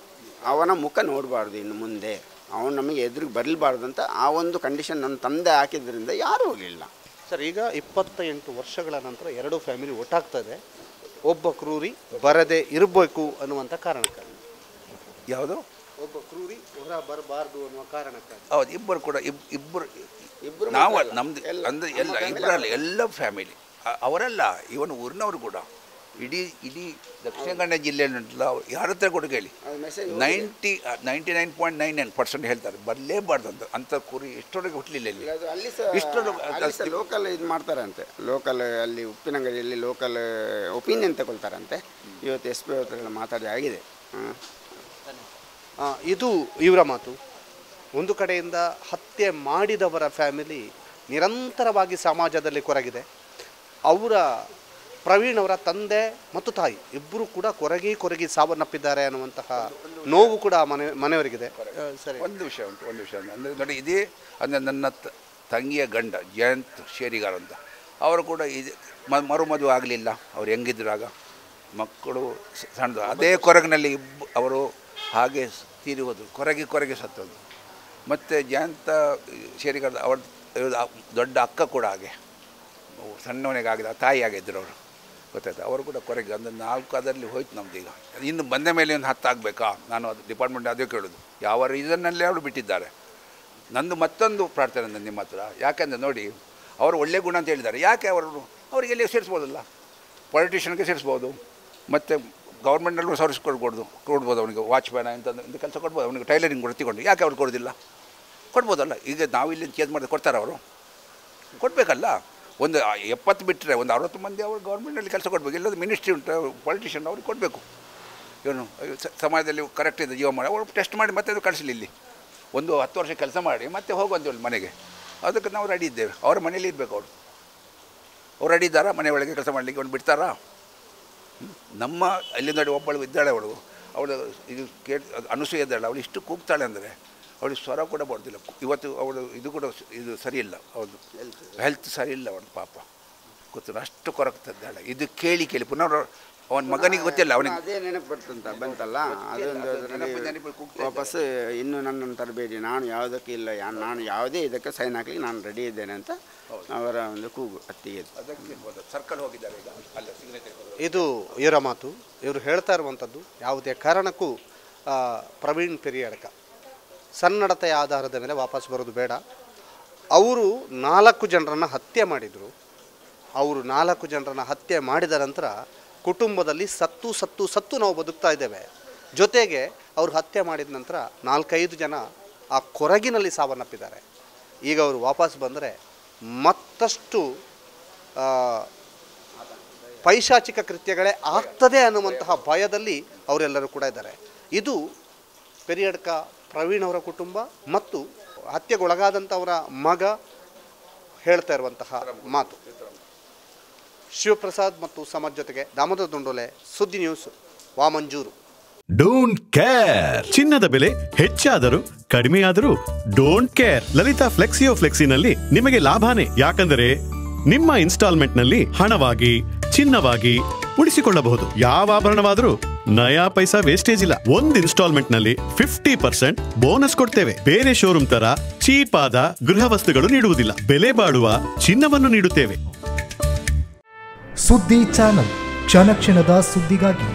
ಅವನ ಮುಖ ನೋಡಬಾರ್ದು ಇನ್ನು ಮುಂದೆ, ಅವನು ನಮಗೆ ಎದುರಿಗೆ ಬರಲಬಾರ್ದು ಅಂತ ಆ ಒಂದು ಕಂಡೀಷನ್ ನನ್ನ ತಂದೆ ಹಾಕಿದ್ರಿಂದ ಯಾರೂ ಹೋಗಲಿಲ್ಲ. ಸರ್, ಈಗ 28 ವರ್ಷಗಳ ನಂತರ ಎರಡು ಫ್ಯಾಮಿಲಿ ಒಟ್ಟಾಗ್ತದೆ, ಒಬ್ಬ ಕ್ರೂರಿ ಬರದೇ ಇರಬೇಕು ಅನ್ನುವಂಥ ಕಾರಣಕ್ಕಾಗಿ. ಯಾವುದು? ಒಬ್ಬ ಕ್ರೂರಿ ಹೊರ ಬರಬಾರ್ದು ಅನ್ನುವ ಕಾರಣಕ್ಕಾಗಿ. ಹೌದು, ಇಬ್ಬರು ಕೂಡ ಇಬ್ಬರು ನಾವು ನಮ್ಮದು ಅಂದರೆ ಇಬ್ಬರಲ್ಲ, ಎಲ್ಲ ಫ್ಯಾಮಿಲಿ ಅವರಲ್ಲ, ಇವನು ಊರಿನವರು ಕೂಡ ಇಡೀ ದಕ್ಷಿಣ ಕನ್ನಡ ಜಿಲ್ಲೆಯಲ್ಲಿ ಉಂಟಲ್ಲ, ಯಾರ ಹತ್ರ ಕೂಡ ಕೇಳಿ 99.99% ಹೇಳ್ತಾರೆ ಬರಲೇಬಾರ್ದು ಅಂತ ಕೂರಿ ಎಷ್ಟೊಳಗೆ ಹುಟ್ಟಲಿಲ್ಲ ಇಲ್ಲಿ. ಇಷ್ಟೊಳಗೆ ಲೋಕಲ್ ಇದು ಮಾಡ್ತಾರಂತೆ, ಲೋಕಲ್ ಅಲ್ಲಿ ಉಪ್ಪಿನಂಗಡಿಯಲ್ಲಿ ಲೋಕಲ್ ಒಪಿನಿಯನ್ ತಗೊಳ್ತಾರಂತೆ. ಇವತ್ತು SP ಹತ್ರ ಮಾತಾಡಿ ಆಗಿದೆ. ಇದು ಇವರ ಮಾತು. ಒಂದು ಕಡೆಯಿಂದ ಹತ್ಯೆ ಮಾಡಿದವರ ಫ್ಯಾಮಿಲಿ ನಿರಂತರವಾಗಿ ಸಮಾಜದಲ್ಲಿ ಕೊರಗಿದೆ. ಅವರ ಪ್ರವೀಣ್ ಅವರ ತಂದೆ ಮತ್ತು ತಾಯಿ ಇಬ್ಬರು ಕೂಡ ಕೊರಗಿ ಸಾವನ್ನಪ್ಪಿದ್ದಾರೆ ಅನ್ನುವಂತಹ ನೋವು ಕೂಡ ಮನೆಯವರಿಗಿದೆ. ಸರಿ, ಒಂದು ವಿಷಯ ಅಂದರೆ ನೋಡಿ, ಇದೇ ಅಂದರೆ ನನ್ನ ತಂಗಿಯ ಗಂಡ ಜಯಂತ್ ಶೇರಿಗಾರ್ ಅಂತ, ಅವರು ಕೂಡ ಮರುಮದುವೆ ಆಗಲಿಲ್ಲ. ಅವ್ರು ಹೆಂಗಿದ್ರಾಗ ಮಕ್ಕಳು ಸಣ್ಣದು, ಅದೇ ಕೊರಗಿನಲ್ಲಿ ಅವರು ಹಾಗೆ ತೀರಿ ಹೋದರು, ಕೊರಗಿ ಸತ್ತೋದು. ಮತ್ತು ಜಯಂತ ಶೇರಿಗಾರ್ ಅವ್ರ ದೊಡ್ಡ ಅಕ್ಕ ಕೂಡ ಹಾಗೆ ಸಣ್ಣವನಿಗೆ ಆಗಿದೆ, ತಾಯಿ ಆಗಿದ್ದರು ಅವರು, ಗೊತ್ತಾಯ್ತು. ಅವರು ಕೂಡ ಕೊರಗೆ ಅಂದರೆ 4 ಅದರಲ್ಲಿ ಹೋಯ್ತು ನಮ್ದು. ಈಗ ಇನ್ನು ಬಂದ ಮೇಲೆ ಒಂದು 10 ಆಗಬೇಕಾ? ನಾನು ಅದು ಡಿಪಾರ್ಟ್ಮೆಂಟ್ ಅದೇ ಕೇಳೋದು, ಯಾವ ರೀಸನ್ನಲ್ಲೇ ಅವರು ಬಿಟ್ಟಿದ್ದಾರೆ. ನಂದು ಮತ್ತೊಂದು ಪ್ರಾರ್ಥನೆ ನನ್ನ ನಿಮ್ಮ ಹತ್ರ, ಯಾಕೆಂದರೆ ನೋಡಿ, ಅವರು ಒಳ್ಳೆ ಗುಣ ಅಂತ ಹೇಳಿದ್ದಾರೆ. ಯಾಕೆ ಅವರಿಗೆಲ್ಲಿ ಸೇರಿಸ್ಬೋದಲ್ಲ, ಪೊಲಿಟಿಷಿಯನ್ಗೆ ಸೇರಿಸ್ಬೋದು, ಮತ್ತು ಗೌರ್ಮೆಂಟಲ್ಲೂ ಸರ್ವಿಸ್ ಕೊಡ್ಬೋದು. ಅವನಿಗೆ ವಾಚ್ಮ್ಯಾನ್ ಇಂಥ ಕೆಲಸ ಕೊಡ್ಬೋದು, ಅವನಿಗೆ ಟೈಲರಿಂಗ್ ಗೊತ್ತಿಕೊಂಡು ಯಾಕೆ ಅವ್ರು ಕೊಡೋದಿಲ್ಲ? ಕೊಡ್ಬೋದಲ್ಲ. ಈಗ ನಾವು ಇಲ್ಲಿ ಚೇಂಜ್ ಮಾಡಿ ಕೊಡ್ತಾರೆ, ಅವರು ಕೊಡಬೇಕಲ್ಲ. ಒಂದು 70 ಬಿಟ್ಟರೆ ಒಂದು 60 ಮಂದಿ ಅವರು ಗೌರ್ಮೆಂಟಲ್ಲಿ ಕೆಲಸ ಕೊಡಬೇಕು. ಇಲ್ಲದ ಮಿನಿಸ್ಟ್ರಿ ಉಂಟು, ಪೊಲಿಟಿಷಿಯನ್ ಅವ್ರಿಗೆ ಕೊಡಬೇಕು. ಇವನು ಸಮಾಜದಲ್ಲಿ ಕರೆಕ್ಟ್ ಇದೆ ಜೀವ ಮಾಡಿ ಅವ್ರು ಟೆಸ್ಟ್ ಮಾಡಿ ಮತ್ತೆ ಅದು ಕಳಿಸಲಿ. ಇಲ್ಲಿ ಒಂದು 10 ವರ್ಷ ಕೆಲಸ ಮಾಡಿ ಮತ್ತೆ ಹೋಗುವಂಥೇಳಿ ಮನೆಗೆ, ಅದಕ್ಕೆ ನಾವು ರೆಡಿ ಇದ್ದೇವೆ. ಅವ್ರ ಮನೇಲಿ ಇರಬೇಕು. ಅವ್ರು ರೆಡಿ ಇದ್ದಾರಾ ಮನೆ ಒಳಗೆ ಕೆಲಸ ಮಾಡಲಿಕ್ಕೆ? ಅವ್ನು ಬಿಡ್ತಾರಾ? ನಮ್ಮ ಅಲ್ಲಿ ನೋಡಿ ಒಬ್ಬಳು ಇದ್ದಾಳೆ, ಅವಳು ಇದು ಅನುಸೂಯ ಇದ್ದಾಳೆ, ಅವಳು ಇಷ್ಟು ಕೂಗ್ತಾಳೆ ಅಂದರೆ ಅವಳಿಗೆ ಸ್ವರ ಕೂಡ ಬರೋದಿಲ್ಲ. ಇವತ್ತು ಅವಳು ಇದು ಕೂಡ ಇದು ಸರಿಯಿಲ್ಲ, ಅವಳು ಹೆಲ್ತ್ ಸರಿಯಿಲ್ಲ, ಅವಳು ಪಾಪ ಗೊತ್ತಿಲ್ಲ, ಅಷ್ಟು ಕೊರಗ್ತಿದ್ದಾಳೆ. ಇದು ಕೇಳಿ ಪುನಃ ಅವನ ಮಗನಿಗೆ ಗೊತ್ತಿಲ್ಲ, ಅವನಿಗೆ ಅದೇ ನೆನಪು ಬಂತಲ್ಲ, ಅದೊಂದು ವಾಪಸ್ ಇನ್ನು ನನ್ನನ್ನು ತರಬೇಡಿ, ನಾನು ಯಾವುದಕ್ಕೆ ಇಲ್ಲ, ನಾನು ಯಾವುದೇ ಇದಕ್ಕೆ ಸೈನ್ ಹಾಕಲಿಕ್ಕೆ ನಾನು ರೆಡಿ ಇದ್ದೇನೆ ಅಂತ ಅವರ ಒಂದು ಕೂಗು ಅತ್ತಿಗೆ. ಸರ್ಕಲ್ ಹೋಗಿದ್ದಾರೆ ಈಗ, ಅಲ್ಲ ಇದು ಇವರ ಮಾತು. ಇವರು ಹೇಳ್ತಾ ಇರುವಂಥದ್ದು, ಯಾವುದೇ ಕಾರಣಕ್ಕೂ ಪ್ರವೀಣ್ ಪೆರಿಯಡ್ಕ ಸನ್ನಡತೆಯ ಆಧಾರದ ಮೇಲೆ ವಾಪಸ್ ಬರೋದು ಬೇಡ. ಅವರು 4 ಜನರನ್ನು ಹತ್ಯೆ ಮಾಡಿದರು. ಅವರು 4 ಜನರನ್ನು ಹತ್ಯೆ ಮಾಡಿದ ನಂತರ ಕುಟುಂಬದಲ್ಲಿ ಸತ್ತು ನಾವು ಬದುಕ್ತಾ ಇದ್ದೇವೆ. ಜೊತೆಗೆ ಅವರು ಹತ್ಯೆ ಮಾಡಿದ ನಂತರ 4-5 ಜನ ಆ ಕೊರಗಿನಲ್ಲಿ ಸಾವನ್ನಪ್ಪಿದ್ದಾರೆ. ಈಗ ಅವರು ವಾಪಸ್ ಬಂದರೆ ಮತ್ತಷ್ಟು ಪೈಶಾಚಿಕ ಕೃತ್ಯಗಳೇ ಆಗ್ತದೆ ಅನ್ನುವಂತಹ ಭಯದಲ್ಲಿ ಅವರೆಲ್ಲರೂ ಕೂಡ ಇದ್ದಾರೆ. ಇದು ಪೆರಿಯಡ್ಕ ಪ್ರವೀಣ್ ಅವರ ಕುಟುಂಬ ಮತ್ತು ಹತ್ಯೆಗೊಳಗಾದಂಥವರ ಮಗ ಹೇಳ್ತಾ ಇರುವಂತಹ ಮಾತು. ಶಿವಪ್ರಸಾದ್ ಮತ್ತು ಸಮಾಜ್ ಜೊತೆಗೆ ದಾಮೋದರ ದುಂಡೋಲೆ, ಸುದ್ದಿ ನ್ಯೂಸ್, ವಾಮಂಜೂರು. Don't care. ಚಿನ್ನದ ಬೆಲೆ ಹೆಚ್ಚಾದರೂ ಕಡಿಮೆಯಾದರೂ ಡೋಂಟ್ ಕೇರ್. ಲಲಿತಾ ಫ್ಲೆಕ್ಸಿನಲ್ಲಿ ನಿಮಗೆ ಲಾಭಾನೇ. ಯಾಕಂದರೆ ನಿಮ್ಮ ಇನ್ಸ್ಟಾಲ್ಮೆಂಟ್ ನಲ್ಲಿ ಹಣವಾಗಿ ಚಿನ್ನವಾಗಿ ಉಳಿಸಿಕೊಳ್ಳಬಹುದು. ಯಾವ ಆಭರಣವಾದರೂ ನಯಾ ಪೈಸಾ ವೇಸ್ಟೇಜ್ ಇಲ್ಲ. ಒಂದು ಇನ್ಸ್ಟಾಲ್ಮೆಂಟ್ ನಲ್ಲಿ 50% ಬೋನಸ್ ಕೊಡ್ತೇವೆ. ಬೇರೆ ಶೋರೂಮ್ ತರ ಚೀಪ್ ಆದ ಗೃಹ ವಸ್ತುಗಳು ನೀಡುವುದಿಲ್ಲ. ಬೆಲೆ ಬಾಳುವ ಚಿನ್ನವನ್ನು ನೀಡುತ್ತೇವೆ. ಸುದ್ದಿ ಚಾನಲ್, ಕ್ಷಣ ಕ್ಷಣದ ಸುದ್ದಿಗಾಗಿ.